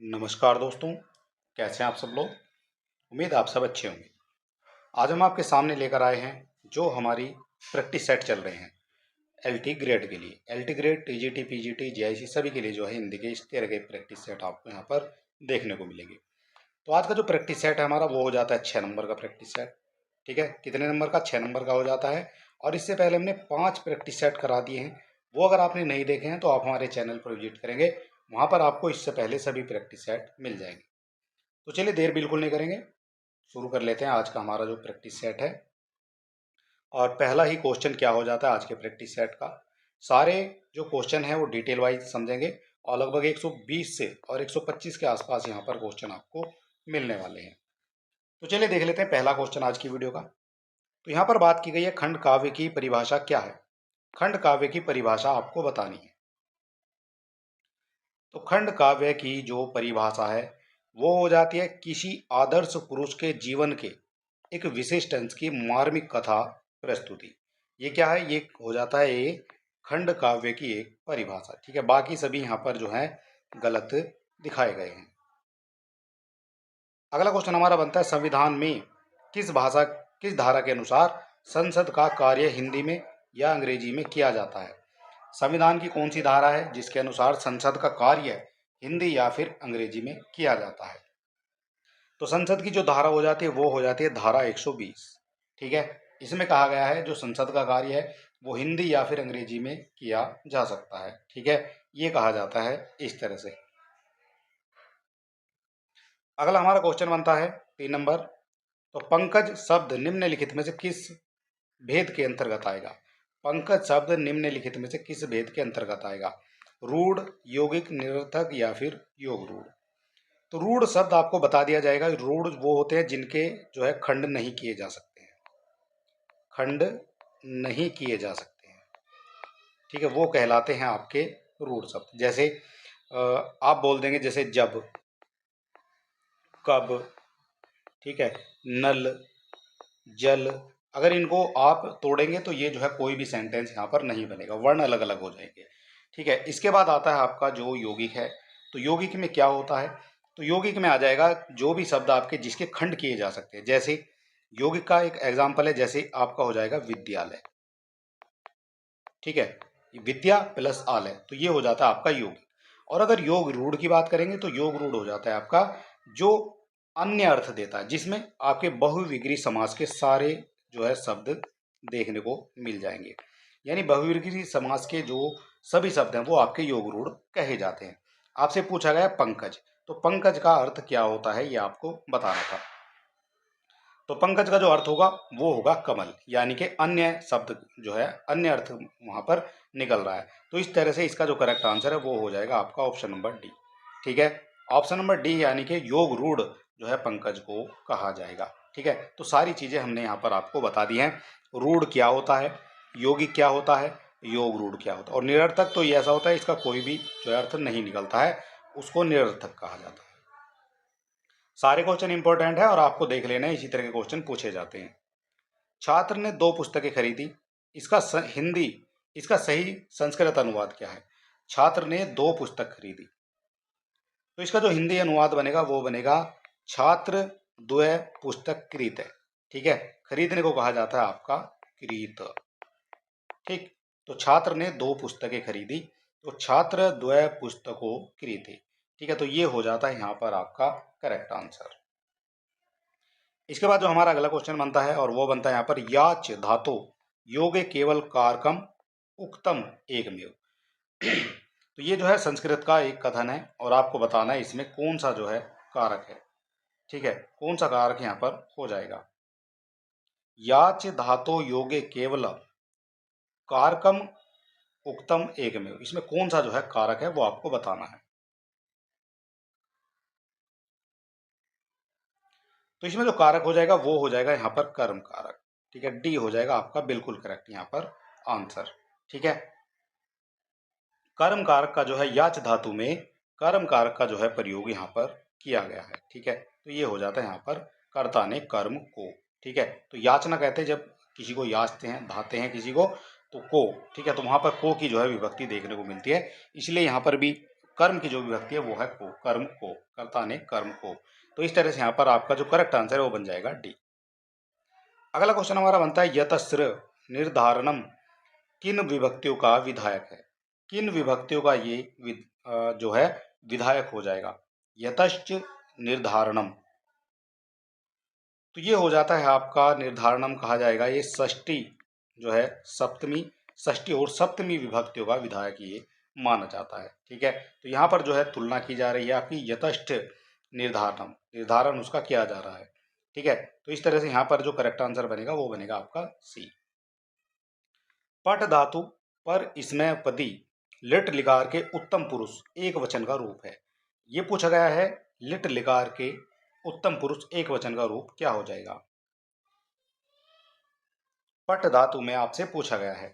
नमस्कार दोस्तों, कैसे हैं आप सब लोग। उम्मीद है आप सब अच्छे होंगे। आज हम आपके सामने लेकर आए हैं जो हमारी प्रैक्टिस सेट चल रहे हैं एलटी ग्रेड के लिए। LT grade, TGT, PGT, GIC सभी के लिए जो है हिंदी के इस तरह के प्रैक्टिस सेट आपको यहाँ पर देखने को मिलेंगे। तो आज का जो प्रैक्टिस सेट है हमारा वो हो जाता है 6 नंबर का प्रैक्टिस सेट। ठीक है, कितने नंबर का? 6 नंबर का हो जाता है। और इससे पहले हमने 5 प्रैक्टिस सेट करा दिए हैं। वो अगर आपने नहीं देखे हैं तो आप हमारे चैनल पर विजिट करेंगे, वहाँ पर आपको इससे पहले सभी प्रैक्टिस सेट मिल जाएंगे। तो चलिए देर बिल्कुल नहीं करेंगे, शुरू कर लेते हैं आज का हमारा जो प्रैक्टिस सेट है। और पहला ही क्वेश्चन क्या हो जाता है आज के प्रैक्टिस सेट का। सारे जो क्वेश्चन है वो डिटेल वाइज समझेंगे और लगभग 120 से और 125 के आसपास यहाँ पर क्वेश्चन आपको मिलने वाले हैं। तो चलिए देख लेते हैं पहला क्वेश्चन आज की वीडियो का। तो यहाँ पर बात की गई है खंड काव्य की परिभाषा क्या है। खंड काव्य की परिभाषा आपको बतानी है। तो खंड काव्य की जो परिभाषा है वो हो जाती है किसी आदर्श पुरुष के जीवन के एक विशिष्ट अंश की मार्मिक कथा प्रस्तुति। ये क्या है? ये हो जाता है ये खंड काव्य की एक परिभाषा। ठीक है, बाकी सभी यहाँ पर जो है गलत दिखाए गए हैं। अगला क्वेश्चन हमारा बनता है संविधान में किस धारा के अनुसार संसद का कार्य हिंदी में या अंग्रेजी में किया जाता है। संविधान की कौन सी धारा है जिसके अनुसार संसद का कार्य हिंदी या फिर अंग्रेजी में किया जाता है। तो संसद की जो धारा हो जाती है वो हो जाती है धारा 120। ठीक है, इसमें कहा गया है जो संसद का कार्य है वो हिंदी या फिर अंग्रेजी में किया जा सकता है। ठीक है, ये कहा जाता है इस तरह से। अगला हमारा क्वेश्चन बनता है 3 नंबर। तो पंकज शब्द निम्नलिखित में से किस भेद के अंतर्गत आएगा। पंकज शब्द निम्नलिखित में से किस भेद के अंतर्गत आएगा। रूढ़, यौगिक, निरर्थक या फिर योग रूढ़। तो रूढ़ शब्द आपको बता दिया जाएगा। रूढ़ वो होते हैं जिनके जो है खंड नहीं किए जा सकते हैं, खंड नहीं किए जा सकते हैं। ठीक है, वो कहलाते हैं आपके रूढ़ शब्द। जैसे आप बोल देंगे जैसे जब, कब, ठीक है, नल, जल। अगर इनको आप तोड़ेंगे तो ये जो है कोई भी सेंटेंस यहाँ पर नहीं बनेगा, वर्ण अलग अलग हो जाएंगे। ठीक है, इसके बाद आता है आपका जो यौगिक है। तो यौगिक में क्या होता है? तो यौगिक में आ जाएगा जो भी शब्द आपके जिसके खंड किए जा सकते हैं। जैसे यौगिक का एक एग्जाम्पल है, जैसे आपका हो जाएगा विद्यालय। ठीक है, विद्या प्लस आलय, तो ये हो जाता है आपका यौगिक। और अगर योग रूढ़ की बात करेंगे तो योग रूढ़ हो जाता है आपका जो अन्य अर्थ देता है, जिसमें आपके बहुविग्री समास के सारे जो है शब्द देखने को मिल जाएंगे। यानी बहुविग्री समास के जो सभी शब्द हैं वो आपके योग रूढ़ कहे जाते हैं। आपसे पूछा गया पंकज, तो पंकज का अर्थ क्या होता है ये आपको बताना था। तो पंकज का जो अर्थ होगा वो होगा कमल, यानी कि अन्य शब्द जो है अन्य अर्थ वहां पर निकल रहा है। तो इस तरह से इसका जो करेक्ट आंसर है वो हो जाएगा आपका ऑप्शन नंबर डी। ठीक है, ऑप्शन नंबर डी यानी कि योग रूढ़ जो है पंकज को कहा जाएगा। ठीक है, तो सारी चीजें हमने यहाँ पर आपको बता दी हैं। रूढ़ क्या होता है, यौगिक क्या होता है, योग रूढ़ क्या होता है। और निरर्थक तो ये ऐसा होता है इसका कोई भी जो है अर्थ नहीं निकलता है, उसको निरर्थक कहा जाता है। सारे क्वेश्चन इंपॉर्टेंट है और आपको देख लेना है, इसी तरह के क्वेश्चन पूछे जाते हैं। छात्र ने 2 पुस्तकें खरीदी, हिंदी इसका सही संस्कृत अनुवाद क्या है। छात्र ने 2 पुस्तक खरीदी, तो इसका जो हिंदी अनुवाद बनेगा वो बनेगा छात्र द्वय पुस्तक क्रीत है। ठीक है, खरीदने को कहा जाता है आपका क्रीत। ठीक, तो छात्र ने 2 पुस्तकें खरीदी, तो छात्र द्वय पुस्तकों क्रीते। ठीक है, तो ये हो जाता है यहाँ पर आपका करेक्ट आंसर। इसके बाद जो हमारा अगला क्वेश्चन बनता है और वो बनता है यहाँ पर याच धातु योगे केवल कारकम उक्तम एकमेव। तो ये जो है संस्कृत का एक कथन है और आपको बताना है इसमें कौन सा जो है कारक है। ठीक है, कौन सा कारक यहाँ पर हो जाएगा। याच धातु योगे केवल कारकम उक्तम एकमेव, इसमें कौन सा जो है कारक है वो आपको बताना है। तो इसमें जो कारक हो जाएगा वो हो जाएगा यहाँ पर कर्म कारक। ठीक है, डी हो जाएगा आपका बिल्कुल करेक्ट यहाँ पर आंसर। ठीक है, कर्म कारक का जो है याच धातु में कर्म कारक का जो है प्रयोग यहाँ पर किया गया है। ठीक है, तो ये हो जाता है यहाँ पर कर्ता ने कर्म को। ठीक है, तो याचना कहते हैं जब किसी को याचते हैं, धाते हैं किसी को, तो को। ठीक है, तो वहां पर को की जो है विभक्ति देखने को मिलती है, इसलिए यहाँ पर भी कर्म की जो विभक्ति है वो है को, कर्म को, कर्ता ने कर्म को। तो इस तरह से यहाँ पर आपका जो करेक्ट आंसर है वो बन जाएगा डी। अगला क्वेश्चन हमारा बनता है यतस्र निर्धारणम किन विभक्तियों का विधायक है। किन विभक्तियों का ये जो है विधायक हो जाएगा। यतश्च निर्धारणम, तो ये हो जाता है आपका निर्धारणम कहा जाएगा, ये षष्ठी जो है सप्तमी, षष्ठी और सप्तमी विभक्तियों का विधायक ये माना जाता है। ठीक है, तो यहाँ पर जो है तुलना की जा रही है आपकी यतष्ठ निर्धारणम, निर्धारण उसका किया जा रहा है। ठीक है, तो इस तरह से यहाँ पर जो करेक्ट आंसर बनेगा वो बनेगा आपका सी। पट धातु पर इसमें पदी लिट लिकार के उत्तम पुरुष एक वचन का रूप है। ये पूछा गया है लिट लिकार के उत्तम पुरुष एक वचन का रूप क्या हो जाएगा। पट धातु में आपसे पूछा गया है,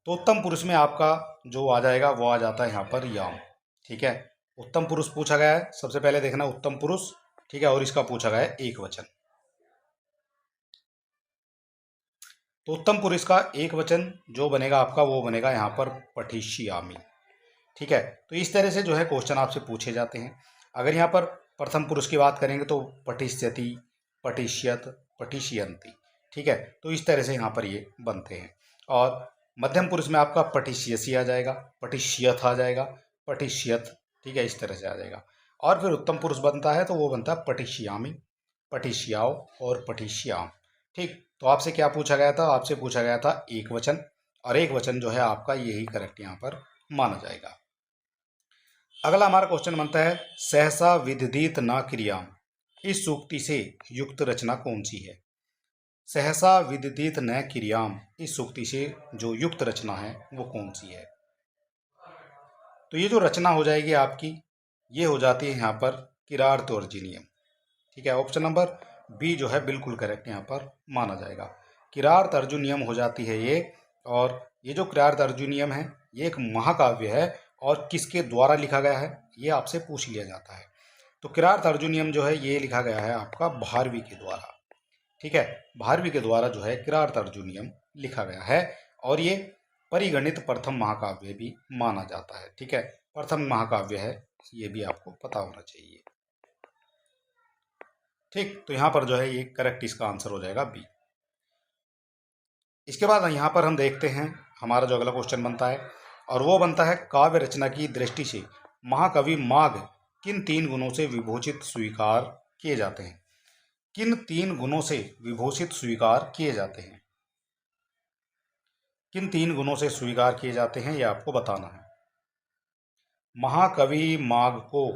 तो उत्तम पुरुष में आपका जो आ जाएगा वो आ जाता है यहाँ पर याम। ठीक है, उत्तम पुरुष पूछा गया है, सबसे पहले देखना उत्तम पुरुष। ठीक है, और इसका पूछा गया है एक वचन, तो उत्तम पुरुष का एक वचन जो बनेगा आपका वो बनेगा यहाँ पर पठिष्यामि। ठीक है, तो इस तरह से जो है क्वेश्चन आपसे पूछे जाते हैं। अगर यहाँ पर प्रथम पुरुष की बात करेंगे तो पठिष्यति, पठिष्यत, पठिष्यन्ति। ठीक है, तो इस तरह से यहाँ पर ये बनते हैं। और मध्यम पुरुष में आपका पठिष्यसि आ जाएगा, पठिष्यथ आ जाएगा, पठिष्यत। ठीक है, इस तरह से आ जाएगा। और फिर उत्तम पुरुष बनता है तो वो बनता है पठिष्यामि, पठिष्याओ और पठिष्याम। ठीक, तो आपसे क्या पूछा गया था, आपसे पूछा गया था एक वचन, और एक वचन जो है आपका यही करेक्ट यहाँ पर माना जाएगा। अगला हमारा क्वेश्चन बनता है सहसा विदित न क्रियाम, इस सूक्ति से युक्त रचना कौन सी है। सहसा विदित न क्रियाम, इस सूक्ति से जो युक्त रचना है वो कौन सी है। तो ये जो रचना हो जाएगी आपकी ये हो जाती है यहाँ पर किरार्थ अर्जुनियम। ठीक है, ऑप्शन नंबर बी जो है बिल्कुल करेक्ट यहाँ पर माना जाएगा। किरार्थ अर्जुनियम हो जाती है ये। और ये जो किरार्थ अर्जुनियम है ये एक महाकाव्य है, और किसके द्वारा लिखा गया है ये आपसे पूछ लिया जाता है। तो किरार्थ अर्जुनियम जो है ये लिखा गया है आपका भारवी के द्वारा। ठीक है, भारवी के द्वारा जो है किरार्थ अर्जुनियम लिखा गया है, और ये परिगणित प्रथम महाकाव्य भी माना जाता है। ठीक है, प्रथम महाकाव्य है, ये भी आपको पता होना चाहिए। ठीक, तो यहाँ पर जो है ये करेक्ट इसका आंसर हो जाएगा बी। इसके बाद यहाँ पर हम देखते हैं हमारा जो अगला क्वेश्चन बनता है, और वो बनता है काव्य रचना की दृष्टि से महाकवि माघ किन तीन गुणों से विभूषित स्वीकार किए जाते हैं। किन तीन गुणों से विभूषित स्वीकार किए जाते हैं, किन तीन गुणों से स्वीकार किए जाते हैं ये आपको बताना है। महाकवि माघ को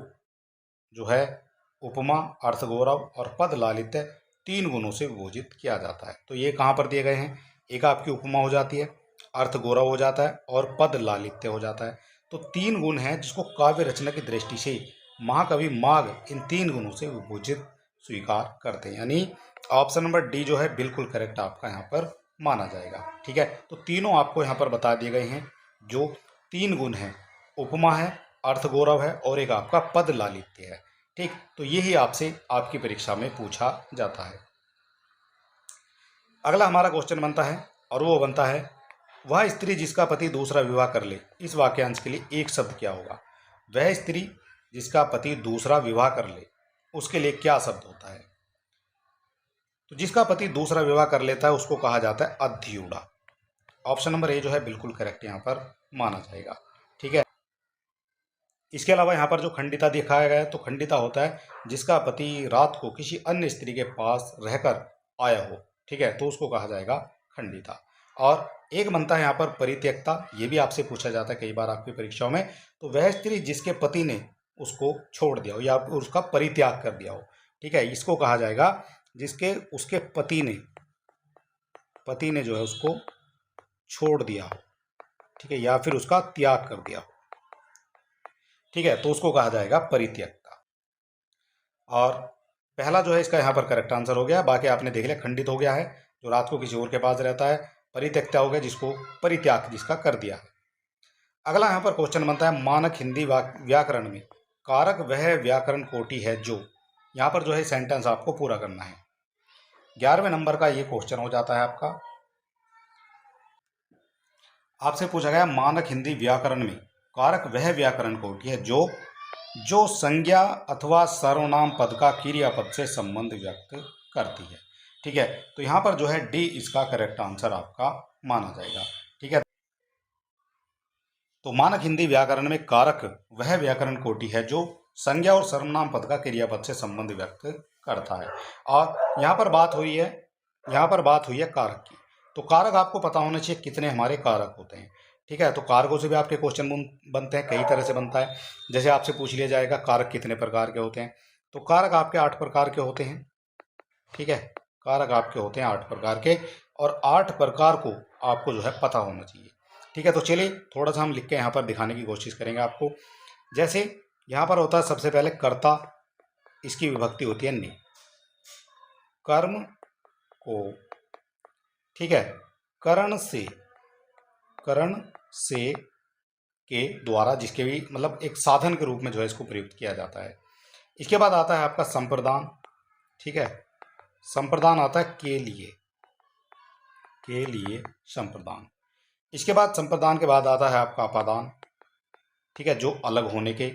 जो है उपमा, अर्थगौरव और पद लालित्य तीन गुणों से विभूषित किया जाता है। तो ये कहाँ पर दिए गए हैं, एक आपकी उपमा हो जाती है, अर्थगौरव हो जाता है और पद लालित्य हो जाता है। तो तीन गुण हैं जिसको काव्य रचना की दृष्टि से महाकवि माघ इन तीन गुणों से विभूषित स्वीकार करते हैं, यानी ऑप्शन नंबर डी जो है बिल्कुल करेक्ट आपका यहाँ पर माना जाएगा। ठीक है, तो तीनों आपको यहाँ पर बता दिए गए हैं, जो तीन गुण हैं उपमा है, अर्थगौरव है और एक आपका पद लालित्य है। ठीक, तो यही आपसे आपकी परीक्षा में पूछा जाता है। अगला हमारा क्वेश्चन बनता है, और वो बनता है वह स्त्री जिसका पति दूसरा विवाह कर ले, इस वाक्यांश के लिए एक शब्द क्या होगा। वह स्त्री जिसका पति दूसरा विवाह कर ले उसके लिए क्या शब्द होता है। तो जिसका पति दूसरा विवाह कर लेता है उसको कहा जाता है अध्यूढ़ा। ऑप्शन नंबर ए जो है बिल्कुल करेक्ट यहाँ पर माना जाएगा। ठीक है, इसके अलावा यहाँ पर जो खंडिता दिखाया गया है, तो खंडिता होता है जिसका पति रात को किसी अन्य स्त्री के पास रहकर आया हो। ठीक है, तो उसको कहा जाएगा खंडिता। और एक बनता है यहाँ पर परित्यक्ता, ये भी आपसे पूछा जाता है कई बार आपकी परीक्षाओं में। तो वह स्त्री जिसके पति ने उसको छोड़ दिया हो या उसका परित्याग कर दिया हो। ठीक है, इसको कहा जाएगा जिसके उसके पति ने जो है उसको छोड़ दिया हो। ठीक है, या फिर उसका त्याग कर दिया हो। ठीक है, तो उसको कहा जाएगा परित्यक्ता। और पहला जो है इसका यहाँ पर करेक्ट आंसर हो गया। बाकी आपने देख लिया, खंडित हो गया है जो रात को किसी और के पास रहता है, परित्यक्ता हो गया जिसको परित्याग जिसका कर दिया है। अगला यहाँ पर क्वेश्चन बनता है मानक हिंदी व्याकरण में कारक वह व्याकरण कोटि है जो, यहाँ पर जो है सेंटेंस आपको पूरा करना है। 11वें नंबर का ये क्वेश्चन हो जाता है आपका। आपसे पूछा गया मानक हिंदी व्याकरण में कारक वह व्याकरण कोटि है जो जो संज्ञा अथवा सर्वनाम पद का क्रियापद से संबंध व्यक्त करती है। ठीक है, तो यहाँ पर जो है डी इसका करेक्ट आंसर आपका माना जाएगा। ठीक है, तो मानक हिंदी व्याकरण में कारक वह व्याकरण कोटि है जो संज्ञा और सर्वनाम पद का क्रियापद से संबंध व्यक्त करता है। और यहाँ पर बात हुई है, कारक की। तो कारक आपको पता होना चाहिए कितने हमारे कारक होते हैं। ठीक है, तो कारकों से भी आपके क्वेश्चन बनते हैं, कई तरह से बनता है। जैसे आपसे पूछ लिया जाएगा कारक कितने प्रकार के होते हैं, तो कारक आपके 8 प्रकार के होते हैं। ठीक है, कारक आपके होते हैं 8 प्रकार के, और 8 प्रकार को आपको जो है पता होना चाहिए। ठीक है, तो चलिए थोड़ा सा हम लिख के यहाँ पर दिखाने की कोशिश करेंगे आपको। जैसे यहाँ पर होता है सबसे पहले कर्ता, इसकी विभक्ति होती है नि, कर्म को, ठीक है, करण से के द्वारा, जिसके भी मतलब एक साधन के रूप में जो है इसको प्रयुक्त किया जाता है। इसके बाद आता है आपका संप्रदान। ठीक है, संप्रदान आता है के लिए संप्रदान। इसके बाद संप्रदान के बाद आता है आपका अपादान। ठीक है, जो अलग होने के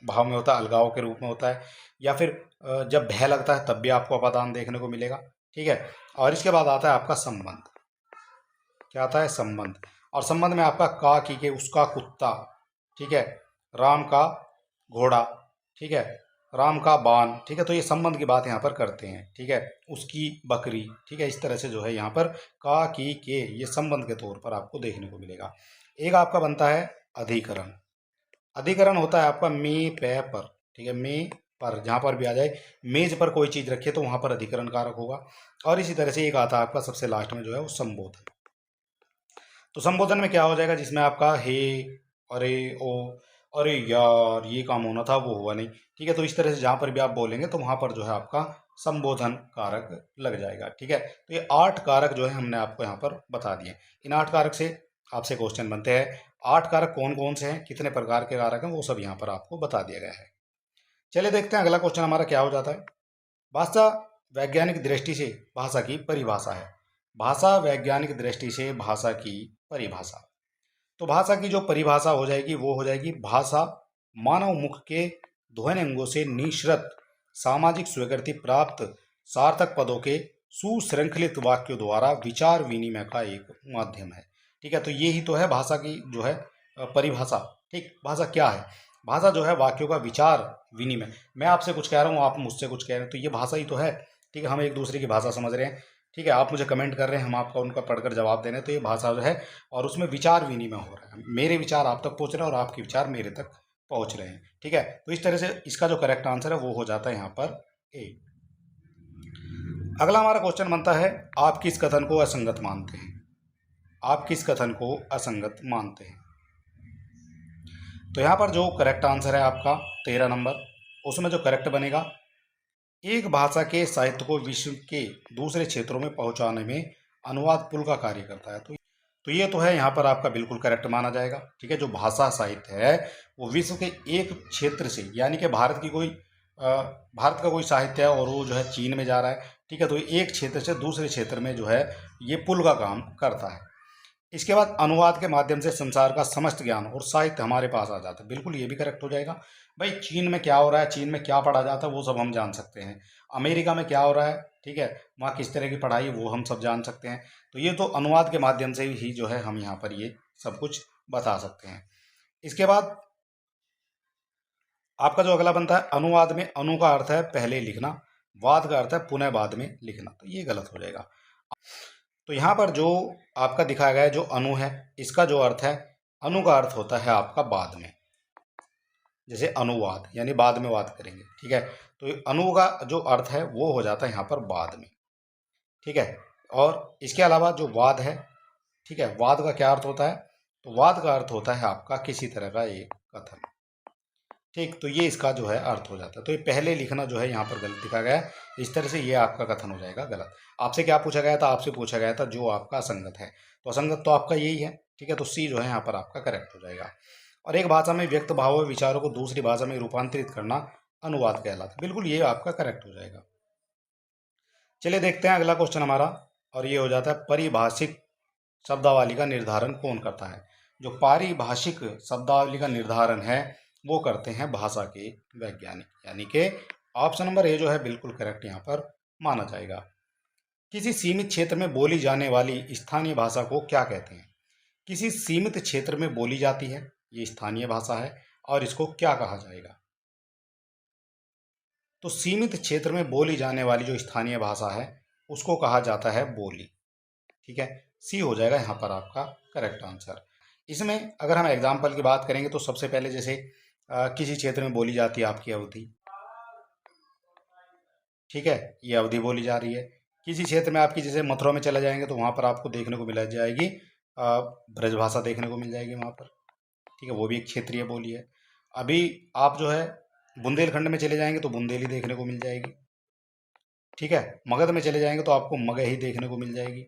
भाव में होता है, अलगाव के रूप में होता है, या फिर जब भय लगता है तब भी आपको अपादान देखने को मिलेगा। ठीक है, और इसके बाद आता है आपका संबंध। क्या आता है? संबंध। और संबंध में आपका का की के उसका कुत्ता, ठीक है, राम का घोड़ा, ठीक है, राम का बाण। ठीक है, तो ये संबंध की बात यहाँ पर करते हैं। ठीक है, उसकी बकरी। ठीक है, इस तरह से जो है यहाँ पर का की के ये संबंध के तौर पर आपको देखने को मिलेगा। एक आपका बनता है अधिकरण। अधिकरण होता है आपका मे पे पर। ठीक है, मे पर जहाँ पर भी आ जाए, मेज पर कोई चीज़ रखिए तो वहाँ पर अधिकरण कारक होगा। और इसी तरह से एक आता है आपका सबसे लास्ट में जो है वो संबोधन। तो संबोधन में क्या हो जाएगा, जिसमें आपका हे, अरे, ओ, अरे यार, ये काम होना था वो हुआ नहीं। ठीक है, तो इस तरह से जहाँ पर भी आप बोलेंगे तो वहाँ पर जो है आपका संबोधन कारक लग जाएगा। ठीक है, तो ये 8 कारक जो है हमने आपको यहाँ पर बता दिए। इन 8 कारक से आपसे क्वेश्चन बनते हैं। 8 कारक कौन कौन से हैं, कितने प्रकार के कारक हैं, वो सब यहाँ पर आपको बता दिया गया है। चलिए देखते हैं अगला क्वेश्चन हमारा क्या हो जाता है। भाषा वैज्ञानिक दृष्टि से भाषा की परिभाषा है। भाषा वैज्ञानिक दृष्टि से भाषा की परिभाषा। तो भाषा की जो परिभाषा हो जाएगी वो हो जाएगी, भाषा मानव मुख के ध्वनि अंगों से निःसृत सामाजिक स्वीकृति प्राप्त सार्थक पदों के सुशृंखलित वाक्यों द्वारा विचार विनिमय का एक माध्यम है। ठीक है, तो ये ही तो है भाषा की जो है परिभाषा। ठीक, भाषा क्या है? भाषा जो है वाक्यों का विचार विनिमय। मैं आपसे कुछ कह रहा हूँ, आप मुझसे कुछ कह रहे हैं, तो ये भाषा ही तो है। ठीक है, हम एक दूसरे की भाषा समझ रहे हैं। ठीक है, आप मुझे कमेंट कर रहे हैं, हम आपका उनका पढ़कर जवाब दे रहे हैं, तो ये भाषा जो है, और उसमें विचार विनिमय हो रहा है। मेरे विचार आप तक पहुंच रहे हैं और आपके विचार मेरे तक पहुंच रहे हैं। ठीक है, तो इस तरह से इसका जो करेक्ट आंसर है वो हो जाता है यहाँ पर ए। अगला हमारा क्वेश्चन बनता है, आप किस कथन को असंगत मानते हैं? आप किस कथन को असंगत मानते हैं? तो यहाँ पर जो करेक्ट आंसर है आपका 13 नंबर, उसमें जो करेक्ट बनेगा, एक भाषा के साहित्य को विश्व के दूसरे क्षेत्रों में पहुंचाने में अनुवाद पुल का कार्य करता है। तो ये तो है यहाँ पर आपका बिल्कुल करेक्ट माना जाएगा। ठीक है, जो भाषा साहित्य है वो विश्व के एक क्षेत्र से, यानी कि भारत की कोई भारत का कोई साहित्य है और वो जो है चीन में जा रहा है। ठीक है, तो एक क्षेत्र से दूसरे क्षेत्र में जो है ये पुल का काम करता है। इसके बाद अनुवाद के माध्यम से संसार का समस्त ज्ञान और साहित्य हमारे पास आ जाता है। बिल्कुल ये भी करेक्ट हो जाएगा। भाई चीन में क्या हो रहा है, चीन में क्या पढ़ा जाता है, वो सब हम जान सकते हैं। अमेरिका में क्या हो रहा है, ठीक है, वहाँ किस तरह की पढ़ाई, वो हम सब जान सकते हैं। तो ये तो अनुवाद के माध्यम से ही जो है हम यहाँ पर ये सब कुछ बता सकते हैं। इसके बाद आपका जो अगला बनता है, अनुवाद में अनु का अर्थ है पहले लिखना, वाद का अर्थ है पुनः बाद में लिखना, तो ये गलत हो जाएगा। तो यहाँ पर जो आपका दिखाया गया है जो अनु है, इसका जो अर्थ है, अनु का अर्थ होता है आपका बाद में, जैसे अनुवाद यानी बाद में बात करेंगे। ठीक है, तो अनु का जो अर्थ है वो हो जाता है यहाँ पर बाद में। ठीक है, और इसके अलावा जो वाद है, ठीक है, वाद का क्या अर्थ होता है? तो वाद का अर्थ होता है आपका किसी तरह का एक कथन। ठीक, तो ये इसका जो है अर्थ हो जाता है। तो ये पहले लिखना जो है यहाँ पर गलत लिखा गया है, इस तरह से ये आपका कथन हो जाएगा गलत। आपसे क्या पूछा गया था? आपसे पूछा गया था जो आपका असंगत है, तो असंगत तो आपका यही है। ठीक है, तो सी जो है यहाँ पर आपका करेक्ट हो जाएगा। और एक भाषा में व्यक्त भाव व विचारों को दूसरी भाषा में रूपांतरित करना अनुवाद कहलाता है। बिल्कुल ये आपका करेक्ट हो जाएगा। चलिए देखते हैं अगला क्वेश्चन हमारा, और ये हो जाता है परिभाषिक शब्दावली का निर्धारण कौन करता है? जो पारिभाषिक शब्दावली का निर्धारण है वो करते हैं भाषा के वैज्ञानिक, यानी कि ऑप्शन नंबर ए जो है बिल्कुल करेक्ट यहाँ पर माना जाएगा। किसी सीमित क्षेत्र में बोली जाने वाली स्थानीय भाषा को क्या कहते हैं? किसी सीमित क्षेत्र में बोली जाती है, ये स्थानीय भाषा है, और इसको क्या कहा जाएगा? तो सीमित क्षेत्र में बोली जाने वाली जो स्थानीय भाषा है उसको कहा जाता है बोली। ठीक है, सी हो जाएगा यहाँ पर आपका करेक्ट आंसर। इसमें अगर हम एग्जाम्पल की बात करेंगे तो सबसे पहले जैसे किसी क्षेत्र में बोली जाती है आपकी अवधी, ठीक है, ये अवधि बोली जा रही है। किसी क्षेत्र में आपकी जैसे मथुरा में चले जाएंगे तो वहाँ पर आपको देखने को मिल जाएगी ब्रजभाषा देखने को मिल जाएगी वहाँ पर, ठीक है, वो भी एक क्षेत्रीय बोली है। अभी आप जो है बुंदेलखंड में चले जाएंगे तो बुंदेली देखने को मिल जाएगी, ठीक है। मगध में चले जाएंगे तो आपको मगही देखने को मिल जाएगी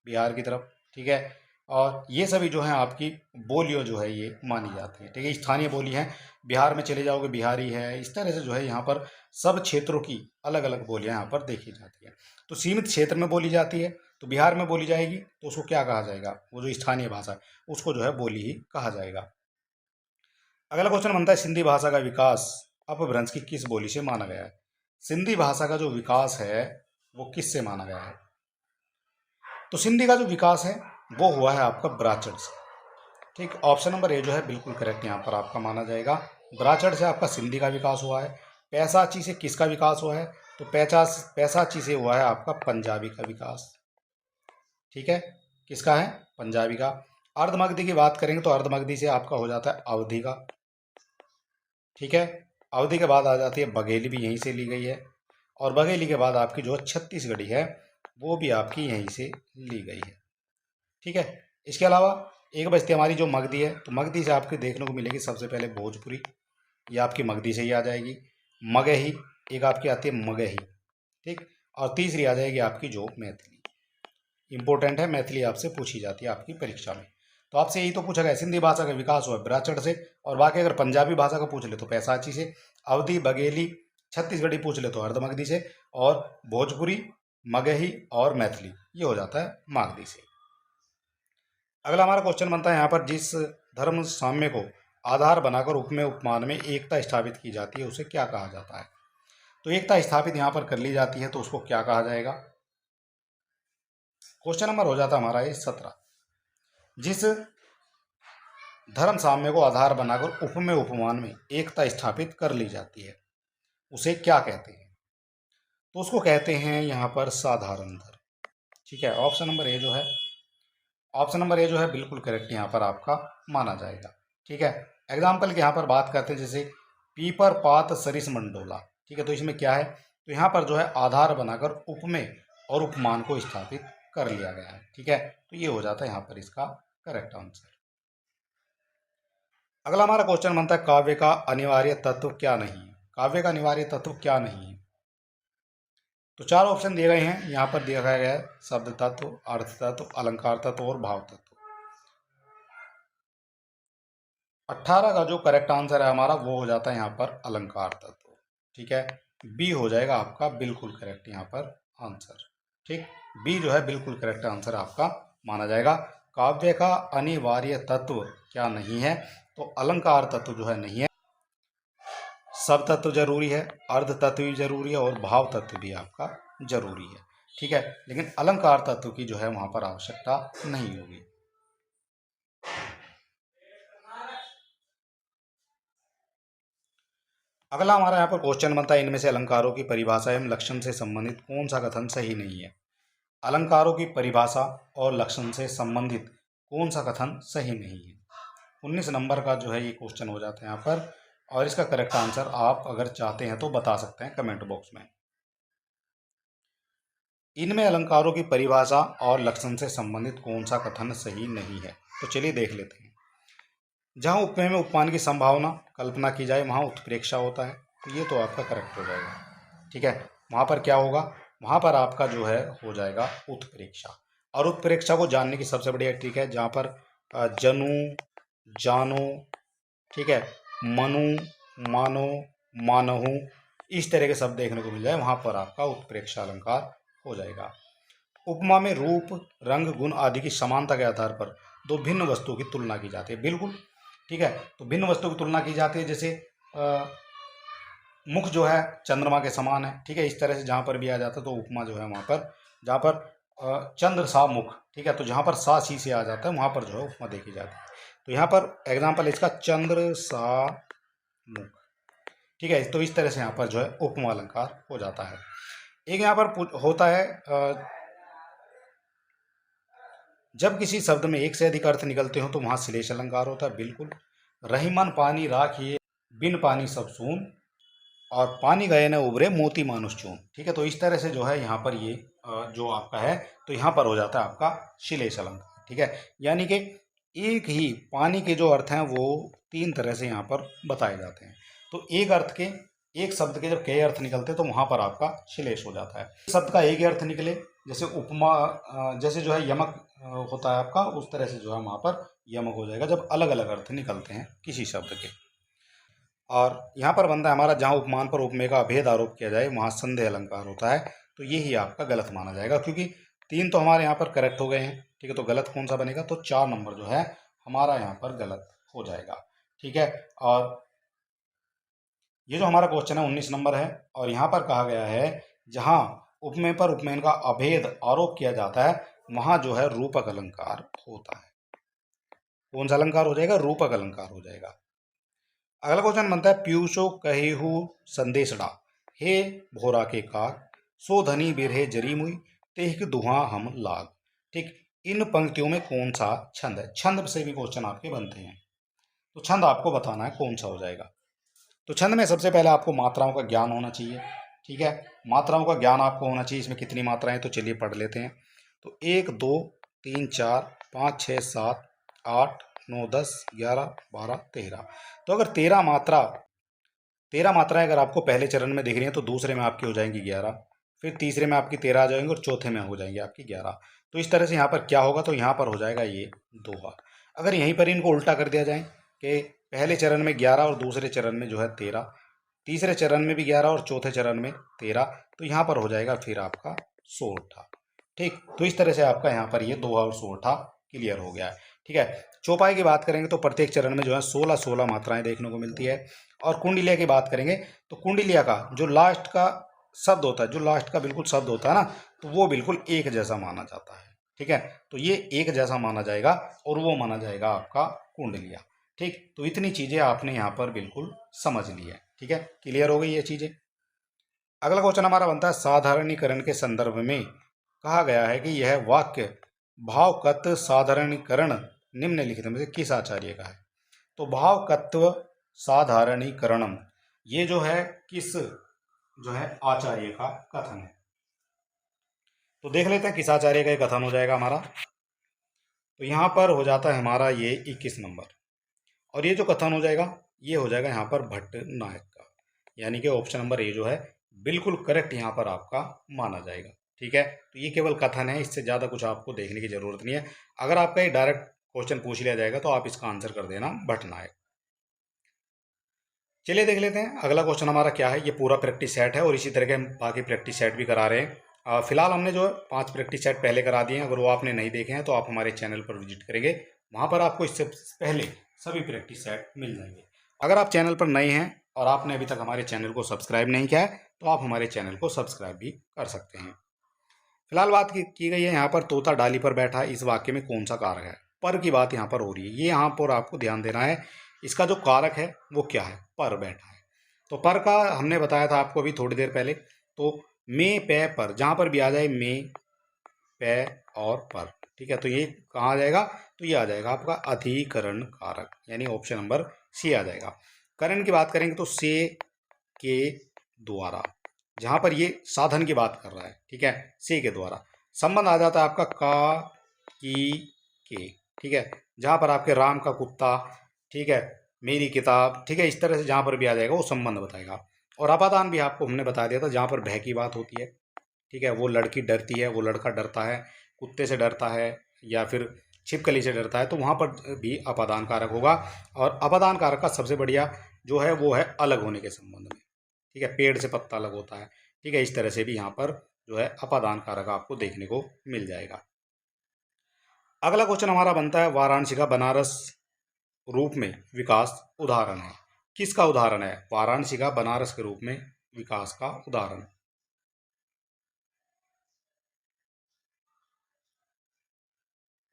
बिहार की तरफ, ठीक है। और ये सभी जो है आपकी बोलियाँ जो है ये मानी जाती है, ठीक है, स्थानीय बोली है। बिहार में चले जाओगे बिहारी है, इस तरह से जो है यहाँ पर सब क्षेत्रों की अलग अलग बोलियाँ यहाँ पर देखी जाती है। तो सीमित क्षेत्र में बोली जाती है तो बिहार में बोली जाएगी तो उसको क्या कहा जाएगा? वो जो स्थानीय भाषा है उसको जो है बोली ही कहा जाएगा। अगला क्वेश्चन बनता है सिंधी भाषा का विकास अपभ्रंश की किस बोली से माना गया है? सिंधी भाषा का जो विकास है वो किस से माना गया है? तो सिंधी का जो विकास है वो हुआ है आपका ब्राचड़ से, ठीक। ऑप्शन नंबर ए जो है बिल्कुल करेक्ट यहाँ पर आपका माना जाएगा। ब्राचड़ से आपका सिंधी का विकास हुआ है। पैसाची से किसका विकास हुआ है? तो पैसाची से हुआ है आपका पंजाबी का विकास, ठीक है। किसका है? पंजाबी का। अर्धमगधी की बात करेंगे तो अर्धमगधी से आपका हो जाता है अवधी का, ठीक है। अवधी के बाद आ जाती है बघेली, भी यहीं से ली गई है। और बघेली के बाद आपकी जो छत्तीसगढ़ी है वो भी आपकी यहीं से ली गई है, ठीक है। इसके अलावा एक बचती हमारी जो मगधी है, तो मगधी से आपको देखने को मिलेगी सबसे पहले भोजपुरी, ये आपकी मगधी से ही आ जाएगी। मगही एक आपकी आती है मगही, ठीक। और तीसरी आ जाएगी आपकी जो मैथिली, इंपॉर्टेंट है, मैथिली आपसे पूछी जाती है आपकी परीक्षा में। तो आपसे यही तो पूछा गया, सिंधी भाषा का विकास हुआ ब्राचड़ से, और बाकी अगर पंजाबी भाषा का पूछ ले तो पैसाची से, अवधी बघेली छत्तीसगढ़ी पूछ ले तो अर्धमगधी से, और भोजपुरी मगही और मैथिली ये हो जाता है मागधी से। अगला हमारा क्वेश्चन बनता है यहाँ पर, जिस धर्म साम्य को आधार बनाकर उपमेय उपमान में एकता स्थापित की जाती है उसे क्या कहा जाता है? तो एकता स्थापित यहाँ पर कर ली जाती है तो उसको क्या कहा जाएगा? क्वेश्चन नंबर हो जाता है हमारा ये 17। जिस धर्म साम्य को आधार बनाकर उपमेय उपमान में एकता स्थापित कर ली जाती है उसे क्या कहते हैं? तो उसको कहते हैं यहाँ पर साधारण धर्म, ठीक है। ऑप्शन नंबर ए जो है बिल्कुल करेक्ट यहाँ पर आपका माना जाएगा, ठीक है। एग्जाम्पल की यहाँ पर बात करते हैं, जैसे पीपर पात सरिस मंडोला, ठीक है। तो इसमें क्या है? तो यहाँ पर जो है आधार बनाकर उपमेय और उपमान को स्थापित कर लिया गया है, ठीक है। तो ये हो जाता है यहाँ पर इसका करेक्ट आंसर। अगला हमारा क्वेश्चन बनता है, काव्य का अनिवार्य तत्व क्या नहीं है? काव्य का अनिवार्य तत्व क्या नहीं है? तो 4 ऑप्शन दिए गए हैं, यहाँ पर दिया गया है शब्द तत्व, अर्थ तत्व, अलंकार तत्व और भाव तत्व। 18 का जो करेक्ट आंसर है हमारा वो हो जाता है यहाँ पर अलंकार तत्व, ठीक है। बी हो जाएगा आपका बिल्कुल करेक्ट यहाँ पर आंसर, ठीक। बी जो है बिल्कुल करेक्ट आंसर आपका माना जाएगा। काव्य का अनिवार्य तत्व क्या नहीं है? तो अलंकार तत्व जो है नहीं है, सब तत्व जरूरी है, अर्ध तत्व भी जरूरी है और भाव तत्व भी आपका जरूरी है, ठीक है। लेकिन अलंकार तत्व की जो है वहां पर आवश्यकता नहीं होगी। अगला हमारा यहाँ पर क्वेश्चन बनता है, इनमें से अलंकारों की परिभाषा एवं लक्षण से संबंधित कौन सा कथन सही नहीं है? अलंकारों की परिभाषा और लक्षण से संबंधित कौन सा कथन सही नहीं है? 19 नंबर का जो है ये क्वेश्चन हो जाता है यहाँ पर, और इसका करेक्ट आंसर आप अगर चाहते हैं तो बता सकते हैं कमेंट बॉक्स में। इनमें अलंकारों की परिभाषा और लक्षण से संबंधित कौन सा कथन सही नहीं है? तो चलिए देख लेते हैं। जहाँ उपमेय में उपमान की संभावना कल्पना की जाए वहाँ उत्प्रेक्षा होता है, तो ये तो आपका करेक्ट हो जाएगा, ठीक है। वहाँ पर क्या होगा? वहाँ पर आपका जो है हो जाएगा उत्प्रेक्षा। और उत्प्रेक्षा को जानने की सबसे बढ़िया ट्रिक है, जहाँ पर जनु, जानो, ठीक है, मनु, मानो, मानहु, इस तरह के शब्द देखने को मिल जाए वहाँ पर आपका उत्प्रेक्षा अलंकार हो जाएगा। उपमा में रूप, रंग, गुण आदि की समानता के आधार पर दो भिन्न वस्तुओं की तुलना की जाती है। बिल्कुल ठीक है, तो भिन्न वस्तुओं की तुलना की जाती है। जैसे मुख जो है चंद्रमा के समान है, ठीक है, इस तरह से जहाँ पर भी आ जाता है तो उपमा जो है वहाँ पर, जहाँ पर चंद्र सा मुख, ठीक है, तो जहाँ पर सा सी से आ जाता है वहाँ पर जो है उपमा देखी जाती है। तो यहाँ पर एग्जाम्पल इसका चंद्र सा मुख, ठीक है, तो इस तरह से यहाँ पर जो है उपमा अलंकार हो जाता है। एक यहाँ पर होता है जब किसी शब्द में एक से अधिक अर्थ निकलते हो तो वहाँ श्लेष अलंकार होता है। बिल्कुल, रही मन पानी राखिए, बिन पानी सब सून, और पानी गए न उभरे मोती मानुष चून, ठीक है, तो इस तरह से जो है यहाँ पर ये जो आपका है तो यहाँ पर हो जाता है आपका श्लेष अलंकार, ठीक है, यानी कि एक ही पानी के जो अर्थ हैं वो तीन तरह से यहाँ पर बताए जाते हैं। तो एक अर्थ के, एक शब्द के जब कई अर्थ निकलते हैं तो वहाँ पर आपका श्लेष हो जाता है। शब्द का एक ही अर्थ निकले, जैसे उपमा, जैसे जो है यमक होता है आपका, उस तरह से जो है वहाँ पर यमक हो जाएगा जब अलग अलग अर्थ निकलते हैं किसी शब्द के। और यहाँ पर बनता है हमारा, जहाँ उपमान पर उपमेय का अभेद आरोप किया जाए वहाँ संदेह अलंकार होता है, तो यही आपका गलत माना जाएगा, क्योंकि तीन तो हमारे यहाँ पर करेक्ट हो गए हैं, ठीक है, तो गलत कौन सा बनेगा, तो 4 नंबर जो है हमारा यहाँ पर गलत हो जाएगा, ठीक है। और ये जो हमारा क्वेश्चन है 19 नंबर है, और यहाँ पर कहा गया है जहाँ उपमेय पर उपमेय का अभेद आरोप किया जाता है वहाँ जो है रूपक अलंकार होता है। कौन सा अलंकार हो जाएगा, रूपक अलंकार हो जाएगा। अगला क्वेश्चन बनता है, पीयूषो कहेहु संदेशड़ा, हे भोरा के काग, सो धनी बिरहे जरी मुई, तेह दुहा हम लाग, ठीक, इन पंक्तियों में कौन सा छंद है। छंद से भी क्वेश्चन आपके बनते हैं, तो छंद आपको बताना है कौन सा हो जाएगा। तो छंद में सबसे पहले आपको मात्राओं का ज्ञान होना चाहिए, ठीक है, मात्राओं का ज्ञान आपको होना चाहिए। इसमें कितनी मात्राएं, तो चलिए पढ़ लेते हैं। तो 1 2 3 4 5 6 7 8 9 10 11 12 13, तो अगर 13 मात्राएं अगर आपको पहले चरण में दिख रही हैं तो दूसरे में आपकी हो जाएंगी 11, फिर तीसरे में आपकी 13 आ जाएंगे और चौथे में हो जाएंगी आपकी 11। तो इस तरह से यहाँ पर क्या होगा, तो यहाँ पर हो जाएगा ये दोहा। अगर यहीं पर इनको उल्टा कर दिया जाए कि पहले चरण में 11 और दूसरे चरण में जो है 13, तीसरे चरण में भी 11 और चौथे चरण में 13, तो यहाँ पर हो जाएगा फिर आपका सोरठा, ठीक। तो इस तरह से आपका यहाँ पर ये दोहा और सोरठा क्लियर हो गया है, ठीक है। चौपाई की बात करेंगे तो प्रत्येक चरण में जो है 16 मात्राएं देखने को मिलती है। और कुंडिलिया की बात करेंगे तो कुंडिलिया का जो लास्ट का शब्द होता है, जो लास्ट का बिल्कुल शब्द होता है ना, तो वो बिल्कुल एक जैसा माना जाता है, ठीक है, तो ये एक जैसा माना जाएगा और वो माना जाएगा आपका कुंडलिया, ठीक। तो इतनी चीजें आपने यहाँ पर बिल्कुल समझ ली है, ठीक है, क्लियर हो गई ये चीजें। अगला क्वेश्चन हमारा बनता है, साधारणीकरण के संदर्भ में कहा गया है कि यह वाक्य भावकत्व साधारणीकरण निम्नलिखित में से किस आचार्य का है। तो भावकत्व साधारणीकरणम, ये जो है किस जो है आचार्य का कथन है। तो देख लेते हैं किस आचार्य का ये कथन हो जाएगा हमारा। तो यहाँ पर हो जाता है हमारा ये 21 नंबर, और ये जो कथन हो जाएगा ये हो जाएगा यहाँ पर भट्ट नायक का, यानी कि ऑप्शन नंबर ए जो है बिल्कुल करेक्ट यहाँ पर आपका माना जाएगा, ठीक है। तो ये केवल कथन है, इससे ज़्यादा कुछ आपको देखने की जरूरत नहीं है। अगर आपका ये डायरेक्ट क्वेश्चन पूछ लिया जाएगा तो आप इसका आंसर कर देना भट्ट नायक। चलिए देख लेते हैं अगला क्वेश्चन हमारा क्या है। ये पूरा प्रैक्टिस सेट है और इसी तरह के हम बाकी प्रैक्टिस सेट भी करा रहे हैं। फिलहाल हमने जो 5 प्रैक्टिस सेट पहले करा दिए हैं, अगर वो आपने नहीं देखे हैं तो आप हमारे चैनल पर विजिट करेंगे, वहाँ पर आपको इससे पहले सभी प्रैक्टिस सेट मिल जाएंगे। अगर आप चैनल पर नए हैं और आपने अभी तक हमारे चैनल को सब्सक्राइब नहीं किया है तो आप हमारे चैनल को सब्सक्राइब भी कर सकते हैं। फिलहाल बात की गई है यहाँ पर, तोता डाली पर बैठा है, इस वाक्य में कौन सा कारक है। पर की बात यहाँ पर हो रही है, ये यहाँ पर आपको ध्यान देना है, इसका जो कारक है वो क्या है, पर बैठा है। तो पर का हमने बताया था आपको अभी थोड़ी देर पहले, तो मे पे पर, जहाँ पर भी आ जाए मे पे और पर, ठीक है, तो ये कहाँ आ जाएगा, तो ये आ जाएगा आपका अधिकरण कारक, यानी ऑप्शन नंबर सी आ जाएगा। करण की बात करेंगे तो से के द्वारा, जहाँ पर ये साधन की बात कर रहा है, ठीक है, से के द्वारा। संबंध आ जाता है आपका का की के, ठीक है, जहाँ पर आपके राम का कुत्ता, ठीक है, मेरी किताब, ठीक है, इस तरह से जहाँ पर भी आ जाएगा वो संबंध बताएगा। और अपादान भी आपको हमने बता दिया था, जहाँ पर भय की बात होती है, ठीक है, वो लड़की डरती है, वो लड़का डरता है, कुत्ते से डरता है या फिर छिपकली से डरता है, तो वहाँ पर भी अपादान कारक होगा। और अपादान कारक का सबसे बढ़िया जो है वो है अलग होने के संबंध में, ठीक है, पेड़ से पत्ता अलग होता है, ठीक है, इस तरह से भी यहाँ पर जो है अपादान कारक आपको देखने को मिल जाएगा। अगला क्वेश्चन हमारा बनता है वाराणसी का बनारस रूप में विकास उदाहरण है। किसका उदाहरण है? वाराणसी का बनारस के रूप में विकास का उदाहरण।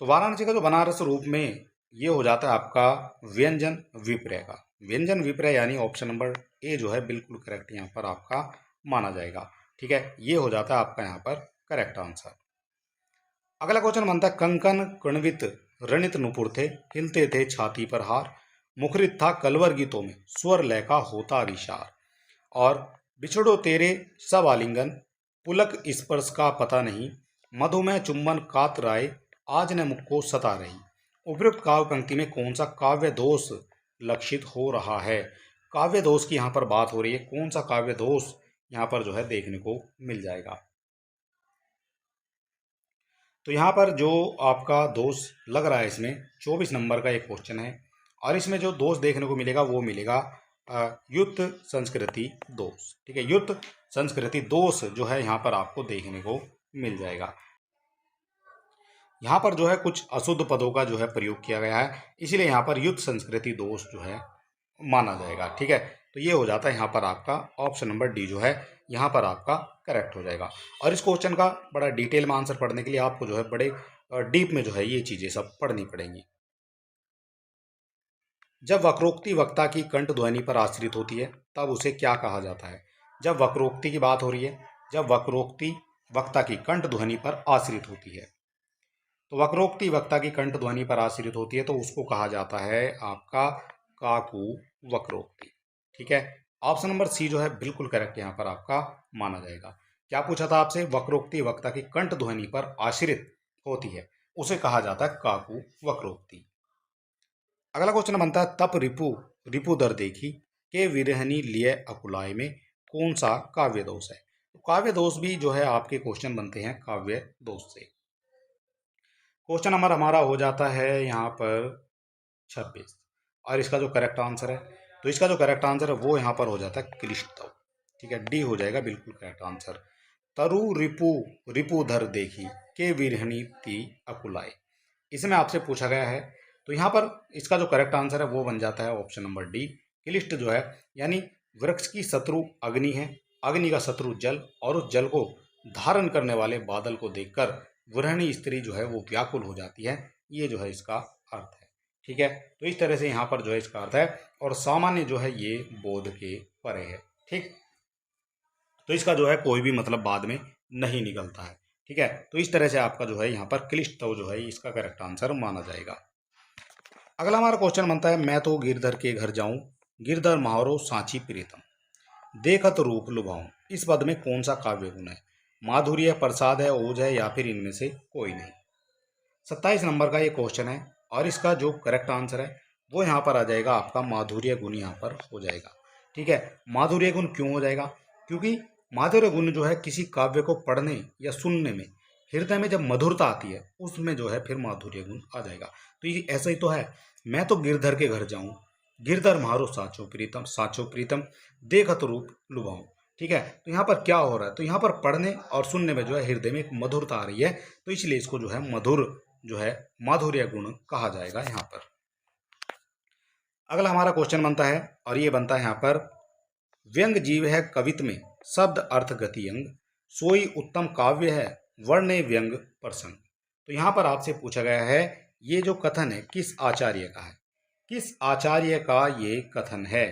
तो वाराणसी का जो बनारस रूप में ये हो जाता है आपका व्यंजन विपर्य का। व्यंजन विपर्य यानी ऑप्शन नंबर ए जो है बिल्कुल करेक्ट यहाँ पर आपका माना जाएगा। ठीक है, ये हो जाता है आपका यहाँ पर करेक्ट आंसर। अगला क्वेश्चन बनता है कंकन कणवित रणित नुपुर थे, हिलते थे छाती पर हार, मुखरित था कलवर गीतों में स्वर लय का होता विशार, और बिछड़ो तेरे सब आलिंगन, पुलक स्पर्श का पता नहीं, मधुमेह चुंबन कातराए आज न मुख को सता रही। उपयुक्त काव्य पंक्ति में कौन सा काव्य दोष लक्षित हो रहा है? काव्य दोष की यहाँ पर बात हो रही है। कौन सा काव्य दोष यहाँ पर जो है देखने को मिल जाएगा? तो यहाँ पर जो आपका दोष लग रहा है, इसमें 24 नंबर का एक क्वेश्चन है, और इसमें जो दोष देखने को मिलेगा वो मिलेगा युक्त संस्कृति दोष। ठीक है, युक्त संस्कृति दोष जो है यहाँ पर आपको देखने को मिल जाएगा। यहाँ पर जो है कुछ अशुद्ध पदों का जो है प्रयोग किया गया है, इसीलिए यहाँ पर युक्त संस्कृति दोष जो है माना जाएगा। ठीक है, तो ये हो जाता है यहाँ पर आपका ऑप्शन नंबर डी जो है यहाँ पर आपका करेक्ट हो जाएगा। और इस क्वेश्चन का बड़ा डिटेल में आंसर पढ़ने के लिए आपको जो है बड़े डीप में जो है ये चीजें सब पढ़नी पड़ेंगी। जब वक्रोक्ति वक्ता की कंठ ध्वनि पर आश्रित होती है तब उसे क्या कहा जाता है? जब वक्रोक्ति की बात हो रही है, जब वक्रोक्ति वक्ता की कंठ ध्वनि पर आश्रित होती है, तो वक्रोक्ति वक्ता की कंठ ध्वनि पर आश्रित होती है तो उसको कहा जाता है आपका काकू वक्रोक्ति। ठीक है, ऑप्शन नंबर सी जो है बिल्कुल करेक्ट यहाँ पर आपका माना जाएगा। क्या पूछा था आपसे? वक्रोक्ति वक्ता की कंठ ध्वनि पर आश्रित होती है, उसे कहा जाता है काकू वक्रोक्ति। अगला क्वेश्चन बनता है तप रिपु रिपु दर देखी के विरहनी लिए अकुलाय में कौन सा काव्य दोष है? तो काव्य दोष भी जो है आपके क्वेश्चन बनते हैं काव्य दोष से। क्वेश्चन नंबर हमारा हो जाता है यहाँ पर 26, और इसका जो करेक्ट आंसर है, तो इसका जो करेक्ट आंसर है वो यहाँ पर हो जाता है क्लिष्टव। ठीक है, डी हो जाएगा बिल्कुल करेक्ट आंसर। तरु रिपु रिपुधर देखी के विरहनी ती अकुलाय, इसमें आपसे पूछा गया है, तो यहाँ पर इसका जो करेक्ट आंसर है वो बन जाता है ऑप्शन नंबर डी क्लिष्ट जो है, यानी वृक्ष की शत्रु अग्नि है, अग्नि का शत्रु जल, और उस जल को धारण करने वाले बादल को देखकर गृहिणी स्त्री जो है वो व्याकुल हो जाती है। ये जो है इसका अर्थ है। ठीक है, तो इस तरह से यहाँ पर जो है इसका अर्थ है, और सामान्य जो है ये बोध के परे है। ठीक, तो इसका जो है कोई भी मतलब बाद में नहीं निकलता है। ठीक है, तो इस तरह से आपका जो है यहाँ पर क्लिष्ट जो है इसका करेक्ट आंसर माना जाएगा। अगला हमारा क्वेश्चन बनता है मैं तो गिरधर के घर जाऊं, गिरधर महारो सांची प्रीतम, देखत रूप लुभाऊं, इस पद में कौन सा काव्य गुण है? माधुर्य, प्रसाद है, ओज है, या फिर इनमें से कोई नहीं। 27 नंबर का ये क्वेश्चन है, और इसका जो करेक्ट आंसर है वो यहाँ पर आ जाएगा आपका माधुर्य गुण यहाँ पर हो जाएगा। ठीक है, माधुर्य गुण क्यों हो जाएगा? क्योंकि माधुर्य गुण जो है किसी काव्य को पढ़ने या सुनने में हृदय में जब मधुरता आती है उसमें जो है फिर माधुर्य गुण आ जाएगा। तो ये ऐसा ही तो है, मैं तो गिरधर के घर जाऊं, गिरधर मारो साचो प्रीतम देखत रूप लुभाऊं। ठीक है, तो यहाँ पर क्या हो रहा है? तो यहाँ पर पढ़ने और सुनने में जो है हृदय में एक मधुरता आ रही है, तो इसलिए इसको जो है मधुर जो है माधुर्य गुण कहा जाएगा यहाँ पर। अगला हमारा क्वेश्चन बनता है, और ये बनता है यहाँ पर व्यंग जीव है कवित में शब्द अर्थ गति अंग, सोई उत्तम काव्य है वर्ण व्यंग प्रसंग। तो यहाँ पर आपसे पूछा गया है ये जो कथन है किस आचार्य का है? किस आचार्य का ये कथन है?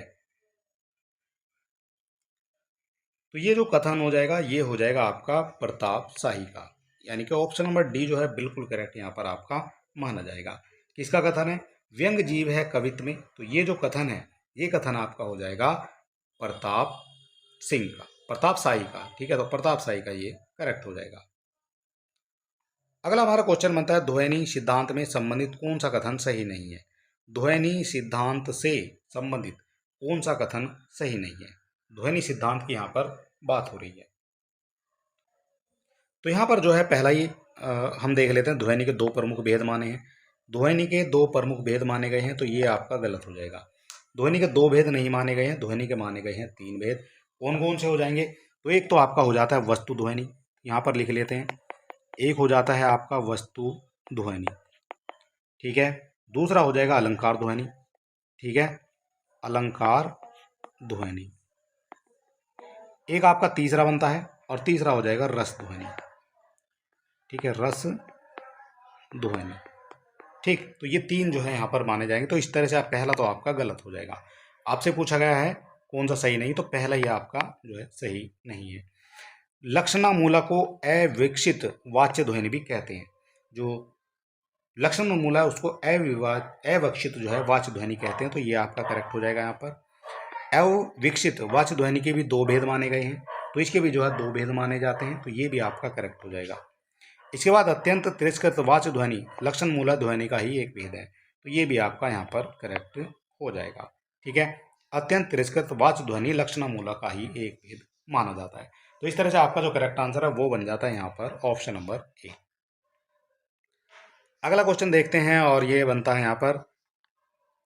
तो ये जो कथन हो जाएगा ये हो जाएगा आपका प्रताप शाही का, यानी कि ऑप्शन नंबर डी जो है बिल्कुल करेक्ट यहाँ पर आपका माना जाएगा। किसका कथन है? व्यंग जीव है कवित में, तो ये जो कथन है ये कथन आपका हो जाएगा प्रताप सिंह का, प्रताप शाही का। ठीक है, तो प्रताप शाही का ये करेक्ट हो जाएगा। अगला हमारा क्वेश्चन बनता है ध्वनि सिद्धांत में संबंधित कौन सा कथन सही नहीं है? ध्वनि सिद्धांत से संबंधित कौन सा कथन सही नहीं है? ध्वनि सिद्धांत की यहाँ पर बात हो रही है। तो यहाँ पर जो है पहला ही हम देख लेते हैं, ध्वनि के दो प्रमुख भेद माने हैं। ध्वनि के दो प्रमुख भेद माने गए हैं, तो ये आपका गलत हो जाएगा। ध्वनि के दो भेद नहीं माने गए हैं, ध्वनि के माने गए हैं 3 भेद। कौन कौन से हो जाएंगे? तो एक तो आपका हो जाता है वस्तु ध्वनि, यहाँ पर लिख लेते हैं। एक हो जाता है आपका वस्तु ध्वनि, ठीक है। दूसरा हो जाएगा अलंकार ध्वनि, ठीक है, अलंकार ध्वनि। एक आपका तीसरा बनता है और तीसरा हो जाएगा रस ध्वनि, ठीक है, रस ध्वनि। ठीक, तो ये तीन जो है यहाँ पर माने जाएंगे। तो इस तरह से आप पहला तो आपका गलत हो जाएगा। आपसे पूछा गया है कौन सा सही नहीं, तो पहला ही आपका जो है सही नहीं है। लक्षणा मूला को अविकसित वाच्य ध्वनि भी कहते हैं। जो लक्षण मूला है उसको अविकसित जो है वाच्य ध्वनि कहते हैं। तो ये आपका करेक्ट हो जाएगा। यहाँ पर अविकसित वाच्य ध्वनि के भी दो भेद माने गए हैं, तो इसके भी जो है दो भेद माने जाते हैं। तो ये भी आपका करेक्ट हो जाएगा। इसके बाद अत्यंत तिरस्कृत वाच्य ध्वनि लक्षण मूला ध्वनि का ही एक भेद है, तो ये भी आपका यहाँ पर करेक्ट हो जाएगा। ठीक है, अत्यंत तिरस्कृत वाच्य ध्वनि लक्षण मूला का ही एक भेद माना जाता है। तो इस तरह से आपका जो करेक्ट आंसर है वो बन जाता है यहाँ पर ऑप्शन नंबर ए। अगला क्वेश्चन देखते हैं और ये बनता है यहाँ पर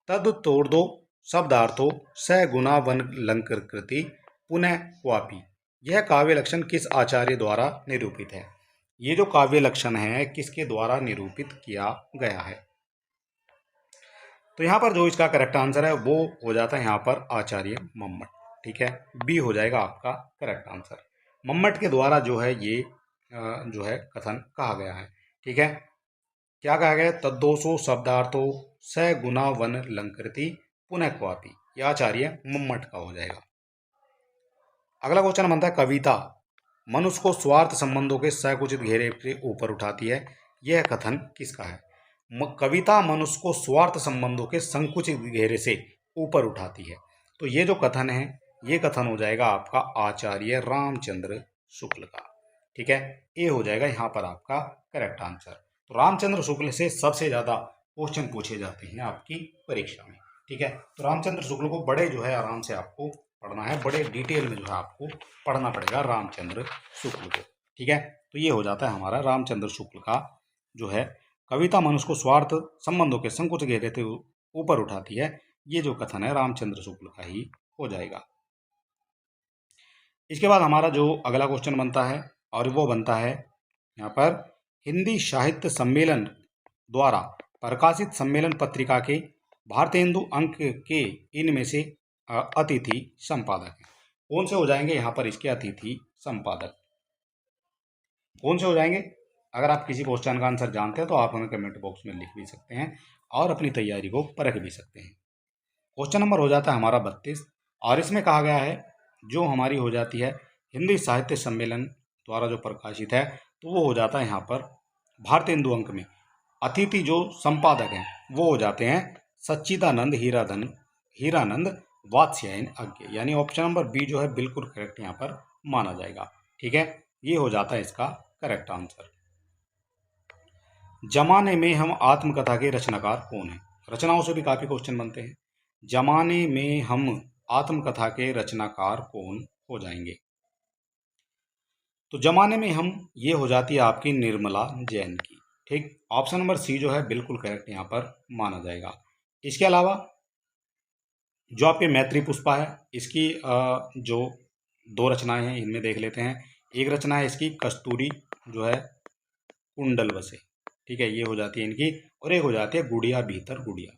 तद तोड़ दो शब्दार्थो स गुना वन लंकृति पुनः क्वापी। यह काव्य लक्षण किस आचार्य द्वारा निरूपित है? ये जो काव्य लक्षण है किसके द्वारा निरूपित किया गया है? तो यहाँ पर जो इसका करेक्ट आंसर है वो हो जाता है यहाँ पर आचार्य मम्मट। ठीक है, बी हो जाएगा आपका करेक्ट आंसर। मम्मट के द्वारा जो है ये जो है कथन कहा गया है। ठीक है, क्या कहा गया? तद्दोषो शब्दार्थो स गुना वन लंकृति पुनः क्वापी। यह आचार्य मम्मट का हो जाएगा। अगला क्वेश्चन बनता है कविता मनुष्य को स्वार्थ संबंधों के संकुचित घेरे के ऊपर उठाती है। यह कथन किसका है? कविता मनुष्य को स्वार्थ संबंधों के संकुचित घेरे से ऊपर उठाती है। तो ये जो कथन है ये कथन हो जाएगा आपका आचार्य रामचंद्र शुक्ल का। ठीक है, ये हो जाएगा यहाँ पर आपका करेक्ट आंसर। तो रामचंद्र शुक्ल से सबसे ज्यादा क्वेश्चन पूछे जाते हैं आपकी परीक्षा में। ठीक है, तो रामचंद्र शुक्ल को बड़े जो है आराम से आपको पढ़ना है, बड़े डिटेल में जो है आपको पढ़ना पड़ेगा रामचंद्र शुक्ल को। ठीक है, तो ये हो जाता है हमारा रामचंद्र शुक्ल का जो है कविता मनुष्य को स्वार्थ संबंधों के संकुच घेरे से ऊपर उठाती है। ये जो कथन है रामचंद्र शुक्ल का ही हो जाएगा। इसके बाद हमारा जो अगला क्वेश्चन बनता है और वो बनता है यहाँ पर हिंदी साहित्य सम्मेलन द्वारा प्रकाशित सम्मेलन पत्रिका के भारतेंदु अंक के इनमें से अतिथि संपादक हैं। कौन से हो जाएंगे यहाँ पर इसके अतिथि संपादक? कौन से हो जाएंगे? अगर आप किसी क्वेश्चन का आंसर जानते हैं तो आप हमें कमेंट बॉक्स में लिख भी सकते हैं और अपनी तैयारी को परख भी सकते हैं। क्वेश्चन नंबर हो जाता है हमारा 32 और इसमें कहा गया है जो हमारी हो जाती है हिंदी साहित्य सम्मेलन द्वारा जो प्रकाशित है तो वो हो जाता है यहाँ पर भारतेंदु अंक में अतिथि जो संपादक हैं वो हो जाते हैं सच्चिदानंद हीरानंद वात्स्यायन अज्ञ। यानी ऑप्शन नंबर बी जो है बिल्कुल करेक्ट यहाँ पर माना जाएगा। ठीक है, ये हो जाता है इसका करेक्ट आंसर। जमाने में हम आत्मकथा के रचनाकार कौन है? रचनाओं से भी काफी क्वेश्चन बनते हैं। जमाने में हम आत्मकथा के रचनाकार कौन हो जाएंगे? तो जमाने में हम ये हो जाती है आपकी निर्मला जैन की। ठीक, ऑप्शन नंबर सी जो है बिल्कुल करेक्ट यहाँ पर माना जाएगा। इसके अलावा जो आपके मैत्री पुष्पा है इसकी जो दो रचनाएं हैं इनमें देख लेते हैं। एक रचना है इसकी कस्तूरी जो है कुंडल बसे। ठीक है, ये हो जाती है इनकी। और एक हो जाती है गुड़िया भीतर गुड़िया।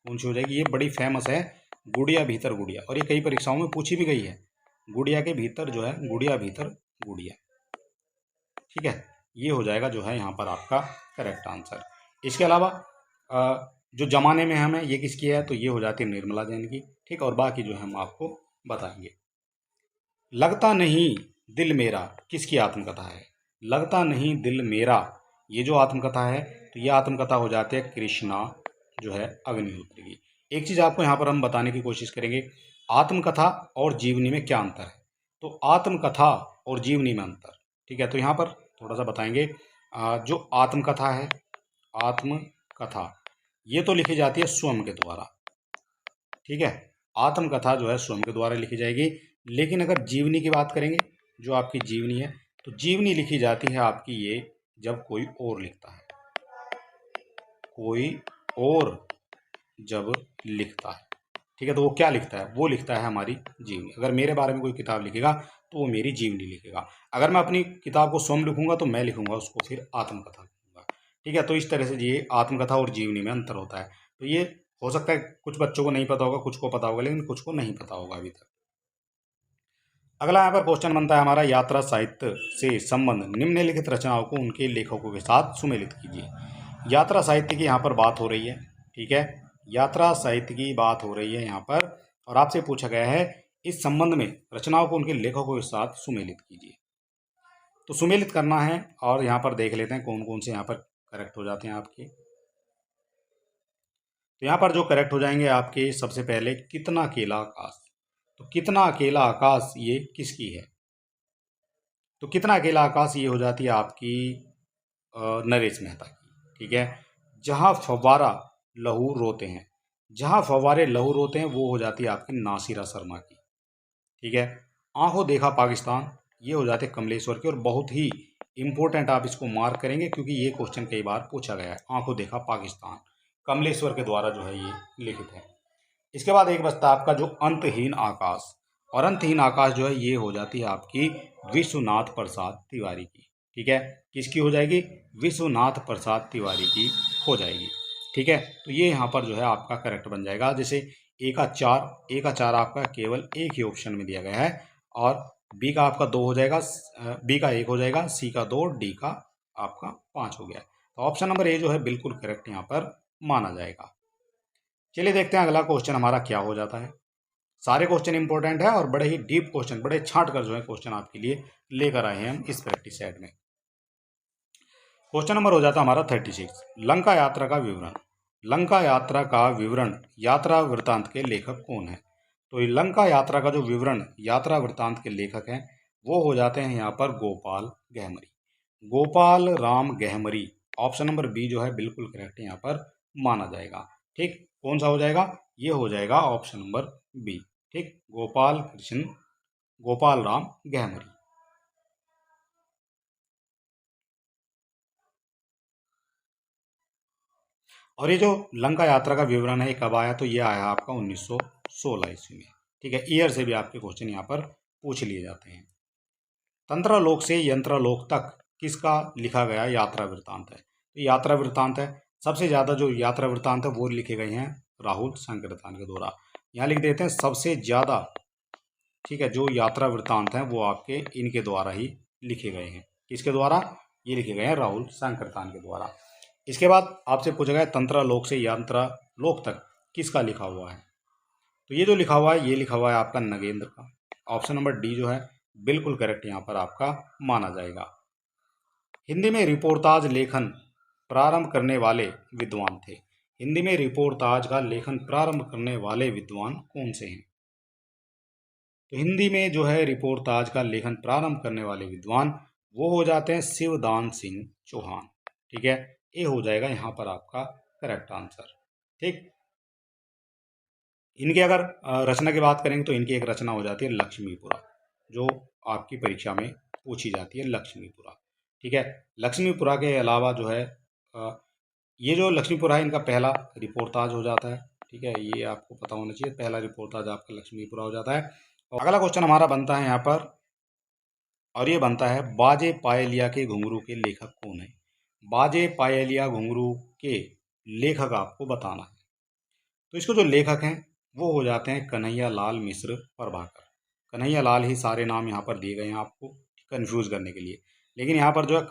कौन सी हो जाएगी? ये बड़ी फेमस है गुड़िया भीतर गुड़िया और ये कई परीक्षाओं में पूछी भी गई है। गुड़िया के भीतर जो है गुड़िया भीतर गुड़िया। ठीक है, ये हो जाएगा जो है यहाँ पर आपका करेक्ट आंसर। इसके अलावा जो जमाने में हमें ये किसकी है तो ये हो जाती है निर्मला जैन की। ठीक, और बाकी जो है हम आपको बताएंगे। लगता नहीं दिल मेरा किसकी आत्मकथा है? लगता नहीं दिल मेरा ये जो आत्मकथा है तो ये आत्मकथा हो जाती है कृष्णा जो है अग्निहोत्री की। एक चीज आपको यहाँ पर हम बताने की कोशिश करेंगे, आत्मकथा और जीवनी में क्या अंतर है। तो आत्मकथा और जीवनी में अंतर, ठीक है, तो यहाँ पर थोड़ा सा बताएंगे। जो आत्मकथा है, आत्मकथा ये तो लिखी जाती है स्वयं के द्वारा। ठीक है, आत्मकथा जो है स्वयं के द्वारा लिखी जाएगी। लेकिन अगर जीवनी की बात करेंगे, जो आपकी जीवनी है तो जीवनी लिखी जाती है आपकी ये जब कोई और लिखता है, कोई और जब लिखता है। ठीक है, तो वो क्या लिखता है? वो लिखता है हमारी जीवनी। अगर मेरे बारे में कोई किताब लिखेगा तो वो मेरी जीवनी लिखेगा। अगर मैं अपनी किताब को स्वयं लिखूंगा तो मैं लिखूंगा उसको फिर आत्मकथा लिखूंगा। ठीक है, तो इस तरह से ये आत्मकथा और जीवनी में अंतर होता है। तो ये हो सकता है कुछ बच्चों को नहीं पता होगा, कुछ को पता होगा, लेकिन कुछ को नहीं पता होगा अभी तक। अगला यहाँ पर क्वेश्चन बनता है हमारा, यात्रा साहित्य से संबंध निम्नलिखित रचनाओं को उनके लेखकों के साथ सुमेलित कीजिए। यात्रा साहित्य की यहाँ पर बात हो रही है। ठीक है, यात्रा साहित्य की बात हो रही है यहाँ पर, और आपसे पूछा गया है इस संबंध में रचनाओं को उनके लेखकों के साथ सुमेलित कीजिए। तो सुमेलित करना है, और यहाँ पर देख लेते हैं कौन कौन से यहाँ पर करेक्ट हो जाते हैं आपके। तो यहाँ पर जो करेक्ट हो जाएंगे आपके, सबसे पहले कितना अकेला आकाश। तो कितना अकेला आकाश ये किसकी है? तो कितना अकेला आकाश ये हो जाती है आपकी नरेश मेहता की। ठीक है, जहाँ फव्वारा लहू रोते हैं, जहाँ फव्वारे लहू रोते हैं वो हो जाती है आपकी नासिरा शर्मा की। ठीक है, आंखों देखा पाकिस्तान ये हो जाते कमलेश्वर की, और बहुत ही इंपॉर्टेंट आप इसको मार्क करेंगे क्योंकि ये क्वेश्चन कई बार पूछा गया है। आंखों देखा पाकिस्तान कमलेश्वर के द्वारा जो है ये लिखित है। इसके बाद एक बचता है आपका जो अंतहीन आकाश, और अंतहीन आकाश जो है ये हो जाती है आपकी विश्वनाथ प्रसाद तिवारी की। ठीक है, किसकी हो जाएगी? विश्वनाथ प्रसाद तिवारी की हो जाएगी। ठीक है, तो ये यहाँ पर जो है आपका करेक्ट बन जाएगा। जैसे ए का चार आपका केवल एक ही ऑप्शन में दिया गया है, और बी का आपका 2 हो जाएगा, बी का 1 हो जाएगा, सी का 2, डी का आपका 5 हो गया। तो ऑप्शन नंबर ए जो है बिल्कुल करेक्ट यहाँ पर माना जाएगा। चलिए देखते हैं अगला क्वेश्चन हमारा क्या हो जाता है। सारे क्वेश्चन इंपॉर्टेंट है और बड़े ही डीप क्वेश्चन, बड़े छांट कर जो है क्वेश्चन आपके लिए लेकर आए हैं हम इस प्रैक्टिस सेट में। क्वेश्चन नंबर हो जाता है हमारा 36, लंका यात्रा का विवरण। लंका यात्रा का विवरण यात्रा वृत्तांत के लेखक कौन है? तो ये लंका यात्रा का जो विवरण यात्रा वृत्तांत के लेखक हैं वो हो जाते हैं यहाँ पर Gopal Gahmari. Gopal Ram Gahmari, option number B जो है बिल्कुल करेक्ट यहाँ पर माना जाएगा। ठीक, कौन सा हो जाएगा? ये हो जाएगा ऑप्शन नंबर बी। ठीक, गोपाल राम गहमरी। और ये जो लंका यात्रा का विवरण है ये कब आया? तो ये आया आपका 1916 ईस्वी में। ठीक है, ईयर से भी आपके क्वेश्चन यहाँ पर पूछ लिए जाते हैं। तंत्रलोक से यंत्रलोक तक किसका लिखा गया यात्रा वृत्तांत है? तो यात्रा वृत्तांत है, सबसे ज़्यादा जो यात्रा वृत्तांत है वो लिखे गए हैं राहुल संकीर्तन के द्वारा। यहाँ लिख देते हैं सबसे ज़्यादा। ठीक है, जो यात्रा वृत्तांत हैं वो आपके इनके द्वारा ही लिखे गए हैं। किसके द्वारा? ये लिखे गए हैं राहुल संकीर्तन के द्वारा। इसके बाद आपसे पूछा गया तंत्रलोक से यंत्रलोक तक किसका लिखा हुआ है? तो ये जो लिखा हुआ है ये लिखा हुआ है आपका नगेंद्र का। ऑप्शन नंबर डी जो है बिल्कुल करेक्ट यहाँ पर आपका माना जाएगा। हिंदी में रिपोर्टाज लेखन प्रारंभ करने वाले विद्वान थे। हिंदी में रिपोर्टाज का लेखन प्रारंभ करने वाले विद्वान कौन से हैं? तो हिंदी में जो है रिपोर्टाज का लेखन प्रारंभ करने वाले विद्वान वो हो जाते हैं शिवदान सिंह चौहान। ठीक है, ये हो जाएगा यहाँ पर आपका करेक्ट आंसर। ठीक, इनकी अगर रचना की बात करेंगे तो इनकी एक रचना हो जाती है लक्ष्मीपुरा, जो आपकी परीक्षा में पूछी जाती है लक्ष्मीपुरा। ठीक है, लक्ष्मीपुरा के अलावा जो है ये जो लक्ष्मीपुरा है इनका पहला रिपोर्टाज हो जाता है। ठीक है, ये आपको पता होना चाहिए, पहला रिपोर्टाज आपका लक्ष्मीपुरा हो जाता है। और अगला क्वेश्चन हमारा बनता है यहाँ पर, और ये बनता है बाजे पायलिया के घुंघरू के लेखक कौन है? बाजे पायलिया घुंघरू के लेखक आपको बताना है। तो इसको जो लेखक हैं वो हो जाते हैं कन्हैया लाल मिश्र प्रभाकर। कन्हैया लाल ही सारे नाम यहाँ पर दिए गए हैं आपको कंफ्यूज करने के लिए, लेकिन यहाँ पर जो है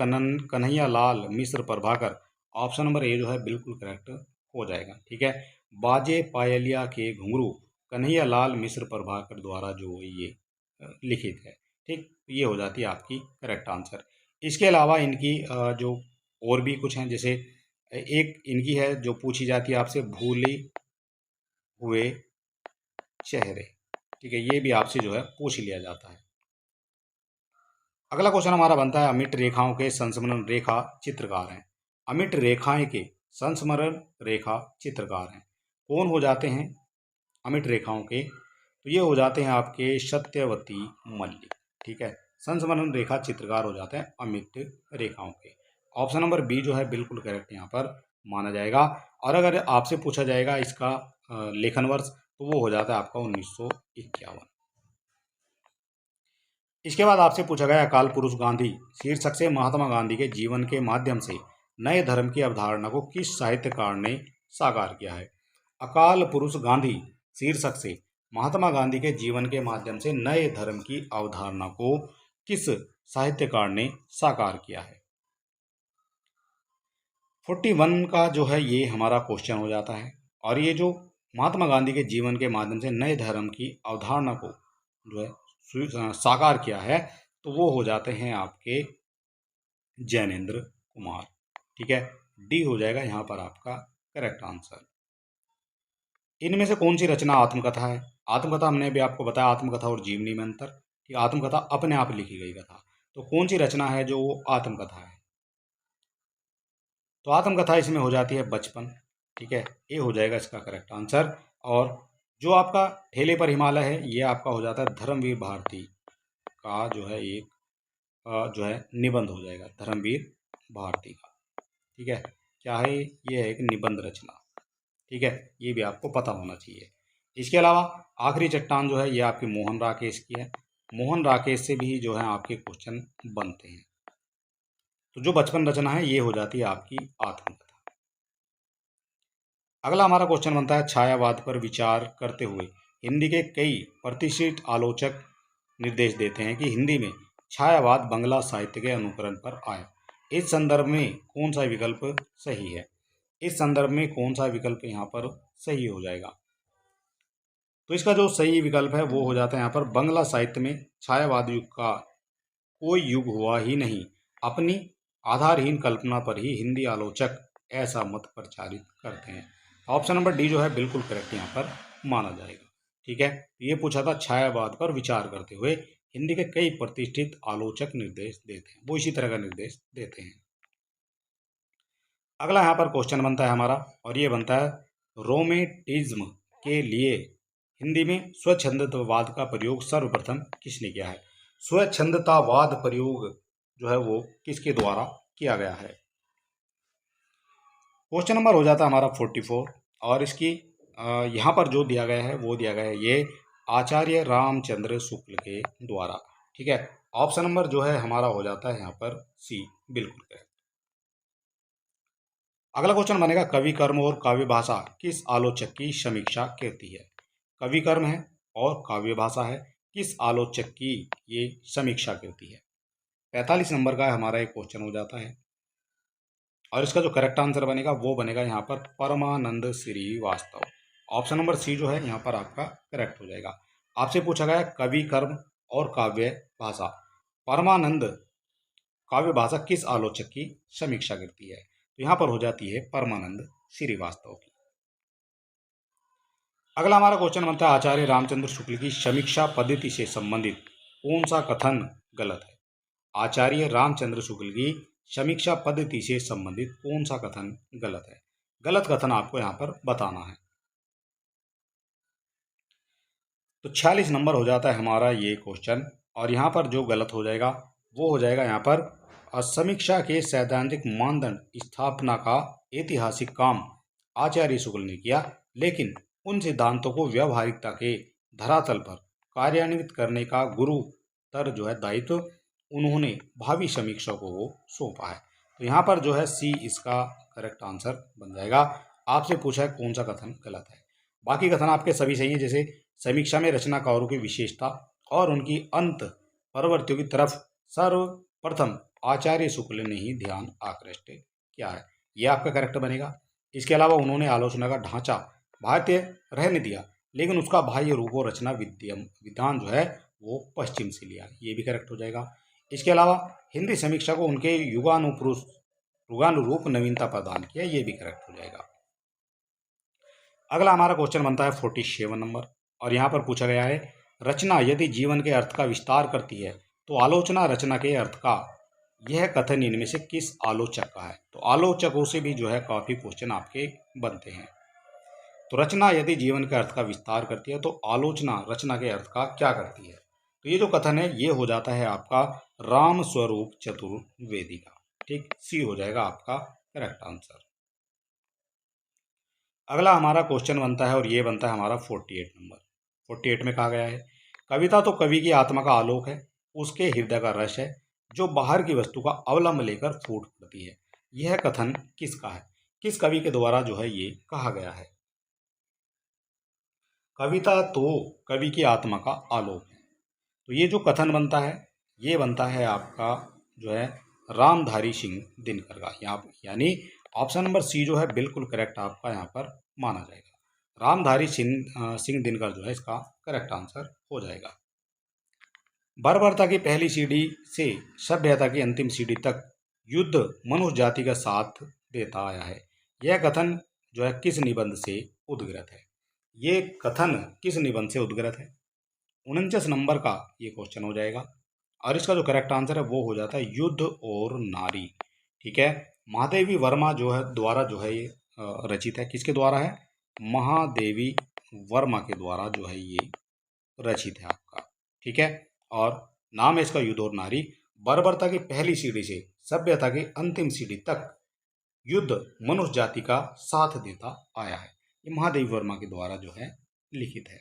कन्हैया लाल मिश्र प्रभाकर, ऑप्शन नंबर ए जो है बिल्कुल करेक्ट हो जाएगा। ठीक है, बाजे पायलिया के घुंघरू कन्हैया लाल मिश्र प्रभाकर द्वारा जो ये लिखित है। ठीक, ये हो जाती है आपकी करेक्ट आंसर। इसके अलावा इनकी जो और भी कुछ हैं, जैसे एक इनकी है जो पूछी जाती है आपसे, भूले हुए चेहरे। ठीक है, ये भी आपसे जो है पूछ लिया जाता है। अगला क्वेश्चन हमारा बनता है अमिट रेखाओं के संस्मरण रेखा चित्रकार हैं। अमिट रेखाएं के संस्मरण रेखा चित्रकार हैं, कौन हो जाते हैं अमिट रेखाओं के? तो ये हो जाते हैं आपके सत्यवती मल्लिक। ठीक है, संस्मरण रेखा चित्रकार हो जाते हैं अमिट रेखाओं के। ऑप्शन नंबर बी जो है बिल्कुल करेक्ट यहाँ पर माना जाएगा। और अगर आपसे पूछा जाएगा इसका लेखन वर्ष, तो वो हो जाता है आपका 1951। इसके बाद आपसे पूछा गया अकाल पुरुष गांधी शीर्षक से महात्मा गांधी के जीवन के माध्यम से नए धर्म की अवधारणा को किस साहित्यकार ने साकार किया है। अकाल पुरुष गांधी शीर्षक से महात्मा गांधी के जीवन के माध्यम से नए धर्म की अवधारणा को किस साहित्यकार ने साकार किया है। 41 का जो है ये हमारा क्वेश्चन हो जाता है। और ये जो महात्मा गांधी के जीवन के माध्यम से नए धर्म की अवधारणा को जो है साकार किया है, तो वो हो जाते हैं आपके जैनेन्द्र कुमार। ठीक है, डी हो जाएगा यहाँ पर आपका करेक्ट आंसर। इनमें से कौन सी रचना आत्मकथा है। आत्मकथा हमने अभी आपको बताया, आत्मकथा और जीवनी में अंतर। ठीक, आत्मकथा अपने आप लिखी गई कथा। तो कौन सी रचना है जो वो आत्मकथा है। तो आत्मकथा इसमें हो जाती है बचपन। ठीक है, ये हो जाएगा इसका करेक्ट आंसर। और जो आपका ठेले पर हिमालय है ये आपका हो जाता है धर्मवीर भारती का जो है एक जो है निबंध हो जाएगा, धर्मवीर भारती का। ठीक है, क्या है ये है एक निबंध रचना। ठीक है, ये भी आपको पता होना चाहिए। इसके अलावा आखिरी चट्टान जो है ये आपकी मोहन राकेश की है। मोहन राकेश से भी जो है आपके क्वेश्चन बनते हैं। तो जो बचपन रचना है ये हो जाती है आपकी आत्मकथा। अगला हमारा क्वेश्चन बनता है छायावाद पर विचार करते हुए हिंदी के कई प्रतिष्ठित आलोचक निर्देश देते हैं कि हिंदी में छायावाद बंगला साहित्य के अनुकरण पर आए। इस संदर्भ में कौन सा विकल्प सही है। इस संदर्भ में कौन सा विकल्प यहाँ पर सही हो जाएगा। तो इसका जो सही विकल्प है वो हो जाता है यहाँ पर बंगला साहित्य में छायावाद युग का कोई युग हुआ ही नहीं। अपनी आधारहीन कल्पना पर ही हिंदी आलोचक ऐसा मत प्रचारित करते हैं। ऑप्शन नंबर डी जो है बिल्कुल करेक्ट यहाँ पर माना जाएगा। ठीक है, ये पूछा था छायावाद पर विचार करते हुए हिंदी के कई प्रतिष्ठित आलोचक निर्देश देते हैं, वो इसी तरह का निर्देश देते हैं। अगला यहाँ पर क्वेश्चन बनता है हमारा, और ये बनता है रोमेटिज्म के लिए हिंदी में स्वच्छंदतावाद का प्रयोग सर्वप्रथम किसने किया है। स्वच्छंदतावाद प्रयोग जो है वो किसके द्वारा किया गया है। क्वेश्चन नंबर हो जाता है हमारा 44। और इसकी यहाँ पर जो दिया गया है वो दिया गया है ये आचार्य रामचंद्र शुक्ल के द्वारा। ठीक है, ऑप्शन नंबर जो है हमारा हो जाता है यहाँ पर सी, बिल्कुल करेक्ट। अगला क्वेश्चन बनेगा कवि कर्म और काव्य भाषा किस आलोचक की समीक्षा करती है। कवि कर्म है और काव्य भाषा है, किस आलोचक की ये समीक्षा करती है। 45 नंबर का हमारा एक क्वेश्चन हो जाता है। और इसका जो करेक्ट आंसर बनेगा वो बनेगा यहाँ पर परमानंद श्रीवास्तव। ऑप्शन नंबर सी जो है यहाँ पर आपका करेक्ट हो जाएगा। आपसे पूछा गया कवि कर्म और काव्य भाषा, परमानंद काव्य भाषा किस आलोचक की समीक्षा करती है। तो यहाँ पर हो जाती है परमानंद श्रीवास्तव की। अगला हमारा क्वेश्चन बनता है आचार्य रामचंद्र शुक्ल की समीक्षा पद्धति से संबंधित कौन सा कथन गलत है। आचार्य रामचंद्र शुक्ल की समीक्षा पद्धति से संबंधित कौन सा कथन गलत है। गलत कथन आपको यहाँ पर बताना है। तो 46 नंबर हो जाता है हमारा ये क्वेश्चन। और यहाँ पर जो गलत हो जाएगा वो हो जाएगा यहाँ पर समीक्षा के सैद्धांतिक मानदंड स्थापना का ऐतिहासिक काम आचार्य शुक्ल ने किया, लेकिन उन सिद्धांतों को व्यवहारिकता के धरातल पर कार्यान्वित करने का गुरुतर जो है दायित्व उन्होंने भावी समीक्षकों को सौंपा है। तो यहाँ पर जो है सी इसका करेक्ट आंसर बन जाएगा। आपसे पूछा है कौन सा कथन गलत है। बाकी कथन आपके सभी सही हैं, जैसे समीक्षा में रचनाकारों की विशेषता और उनकी अंत प्रवृत्तियों की तरफ सर्वप्रथम आचार्य शुक्ल ने ही ध्यान आकृष्ट किया है, यह आपका करेक्ट बनेगा। इसके अलावा उन्होंने आलोचना का ढांचा भारतीय रहने दिया, लेकिन उसका बाह्य रूप और रचना विधान जो है वो पश्चिम से लिया, ये भी करेक्ट हो जाएगा। इसके अलावा हिंदी समीक्षा को उनके युगानुरूप नवीनता प्रदान किया, ये भी करेक्ट हो जाएगा। अगला हमारा क्वेश्चन बनता है 47 नंबर। और यहाँ पर पूछा गया है रचना यदि जीवन के अर्थ का विस्तार करती है तो आलोचना रचना के अर्थ का, यह कथन इनमें से किस आलोचक का है। तो आलोचकों से भी जो है काफ़ी क्वेश्चन आपके बनते हैं। तो रचना यदि जीवन के अर्थ का विस्तार करती है तो आलोचना रचना के अर्थ का क्या करती है। तो ये जो कथन है ये हो जाता है आपका राम स्वरूप चतुर्वेदी का। ठीक, सी हो जाएगा आपका करेक्ट आंसर। अगला हमारा क्वेश्चन बनता है और ये बनता है हमारा 48 नंबर। 48 में कहा गया है कविता तो कवि की आत्मा का आलोक है, उसके हृदय का रस है जो बाहर की वस्तु का अवलंब लेकर फूट पड़ती है। यह कथन किसका है? किस कवि के द्वारा जो है ये कहा गया है? कविता तो कवि की आत्मा का आलोक है। तो ये जो कथन बनता है, ये बनता है आपका जो है रामधारी सिंह दिनकर का। यहाँ यानी ऑप्शन नंबर सी जो है बिल्कुल करेक्ट आपका यहाँ पर माना जाएगा। रामधारी सिंह दिनकर जो है इसका करेक्ट आंसर हो जाएगा। बर्बरता की पहली सीढ़ी से सभ्यता की अंतिम सीढ़ी तक युद्ध मनुष्य जाति का साथ देता आया है। यह कथन जो है किस निबंध से उद्गृत है? ये कथन किस निबंध से उद्गृत है? 49 नंबर का ये क्वेश्चन हो जाएगा और इसका जो करेक्ट आंसर है वो हो जाता है युद्ध और नारी। ठीक है, महादेवी वर्मा जो है द्वारा जो है ये रचित है। किसके द्वारा है? महादेवी वर्मा के द्वारा जो है ये रचित है आपका। ठीक है, और नाम है इसका युद्ध और नारी। बर्बरता की पहली सीढ़ी से सभ्यता की अंतिम सीढ़ी तक युद्ध मनुष्य जाति का साथ देता आया है। ये महादेवी वर्मा के द्वारा जो है लिखित है।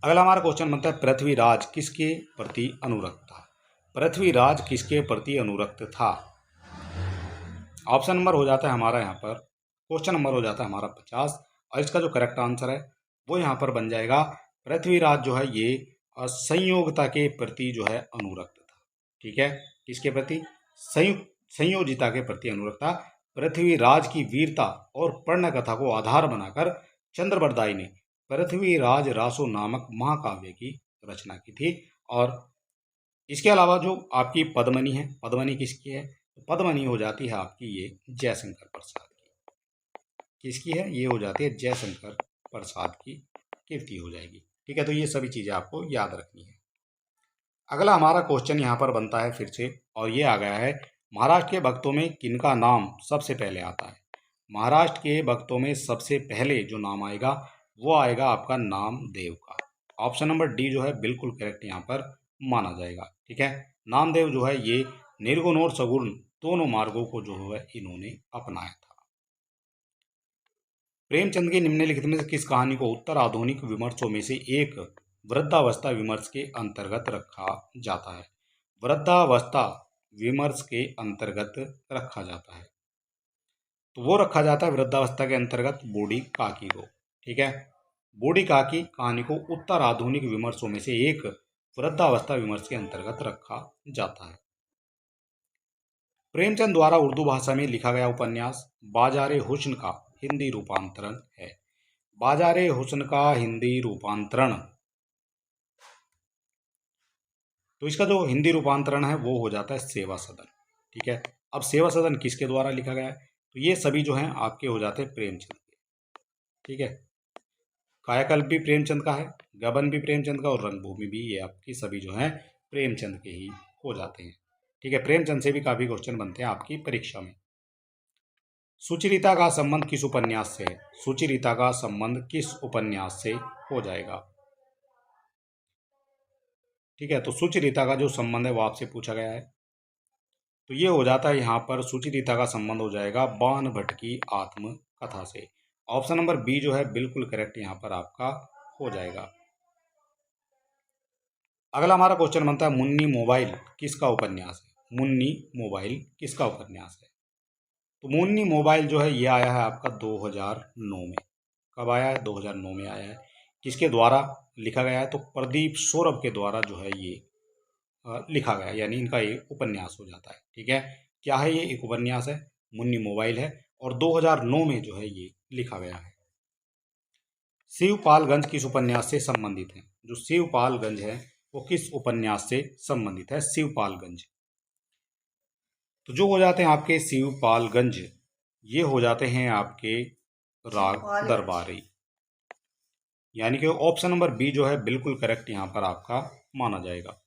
अगला हमारा क्वेश्चन बनता है पृथ्वीराज किसके प्रति अनुरक्त था? पृथ्वीराज किसके प्रति अनुरक्त था? ऑप्शन नंबर हो जाता है हमारा यहाँ पर, क्वेश्चन नंबर हो जाता है हमारा 50 और इसका जो करेक्ट आंसर है वो यहाँ पर बन जाएगा पृथ्वीराज जो है ये संयोगिता के प्रति जो है अनुरक्त था। ठीक है, किसके प्रति? संयोजिता के प्रति अनुरक्त था। पृथ्वीराज की वीरता और पर्ण कथा को आधार बनाकर चंद्रबरदाई ने पृथ्वीराज रासो नामक महाकाव्य की रचना की थी। और इसके अलावा जो आपकी पद्मनी है, पद्मनी किसकी है? तो पद्मनी हो जाती है आपकी ये जयशंकर प्रसाद की। किसकी है? ये हो जाती है जयशंकर प्रसाद की कीर्ति हो जाएगी। ठीक है, तो ये सभी चीज़ें आपको याद रखनी है। अगला हमारा क्वेश्चन यहाँ पर बनता है फिर से और ये आ गया है महाराष्ट्र के भक्तों में किनका नाम सबसे पहले आता है? महाराष्ट्र के भक्तों में सबसे पहले जो नाम आएगा वो आएगा आपका नामदेव का। ऑप्शन नंबर डी जो है बिल्कुल करेक्ट यहाँ पर माना जाएगा। ठीक है, नामदेव जो है ये निर्गुण और सगुण दोनों मार्गों को जो है इन्होंने अपनाया था। प्रेमचंद की निम्नलिखित में से किस कहानी को उत्तर आधुनिक विमर्शों में से एक वृद्धावस्था विमर्श के अंतर्गत रखा जाता है? वृद्धावस्था विमर्श के अंतर्गत रखा जाता है, तो वो रखा जाता है वृद्धावस्था के अंतर्गत बूढ़ी काकी को। ठीक है, बूढ़ी काकी कहानी को उत्तर आधुनिक विमर्शों में से एक वृद्धावस्था विमर्श के अंतर्गत रखा जाता है। प्रेमचंद द्वारा उर्दू भाषा में लिखा गया उपन्यास बाजारे हुस्न का हिंदी रूपांतरण है। बाजारे हुस्न का हिंदी रूपांतरण, तो इसका जो हिंदी रूपांतरण है वो हो जाता है सेवा सदन। ठीक है, अब सेवा सदन किसके द्वारा लिखा गया है? तो ये सभी जो हैं आपके हो जाते हैं प्रेमचंद के। ठीक है, कायाकल्प भी प्रेमचंद का है, गबन भी प्रेमचंद का और रंगभूमि भी, ये आपकी सभी जो हैं प्रेमचंद के ही हो जाते हैं। ठीक है, प्रेमचंद से भी काफ़ी क्वेश्चन बनते हैं आपकी परीक्षा में। सुचरिता का संबंध किस उपन्यास से है? सुचरिता का संबंध किस उपन्यास से हो जाएगा? ठीक है, तो सुचरिता का जो संबंध है वो आपसे पूछा गया है, तो ये हो जाता है यहाँ पर सुचरिता का संबंध हो जाएगा बाण भट्ट की आत्मकथा से। ऑप्शन नंबर बी जो है बिल्कुल करेक्ट यहाँ पर आपका हो जाएगा। अगला हमारा क्वेश्चन बनता है मुन्नी मोबाइल किसका उपन्यास है? मुन्नी मोबाइल किसका उपन्यास है? तो मुन्नी मोबाइल जो है ये आया है आपका 2009 में। कब आया है? 2009 में आया है। किसके द्वारा लिखा गया है? तो प्रदीप सौरभ के द्वारा जो है ये लिखा गया, यानी इनका एक उपन्यास हो जाता है। ठीक है, क्या है ये? एक उपन्यास है, मुन्नी मोबाइल है और 2009 में जो है ये लिखा गया है। शिवपालगंज किस उपन्यास से संबंधित है? जो शिवपालगंज है वो किस उपन्यास से संबंधित है? शिवपालगंज, तो जो हो जाते हैं आपके शिवपालगंज ये हो जाते हैं आपके राग दरबारी, यानी कि ऑप्शन नंबर बी जो है बिल्कुल करेक्ट यहाँ पर आपका माना जाएगा।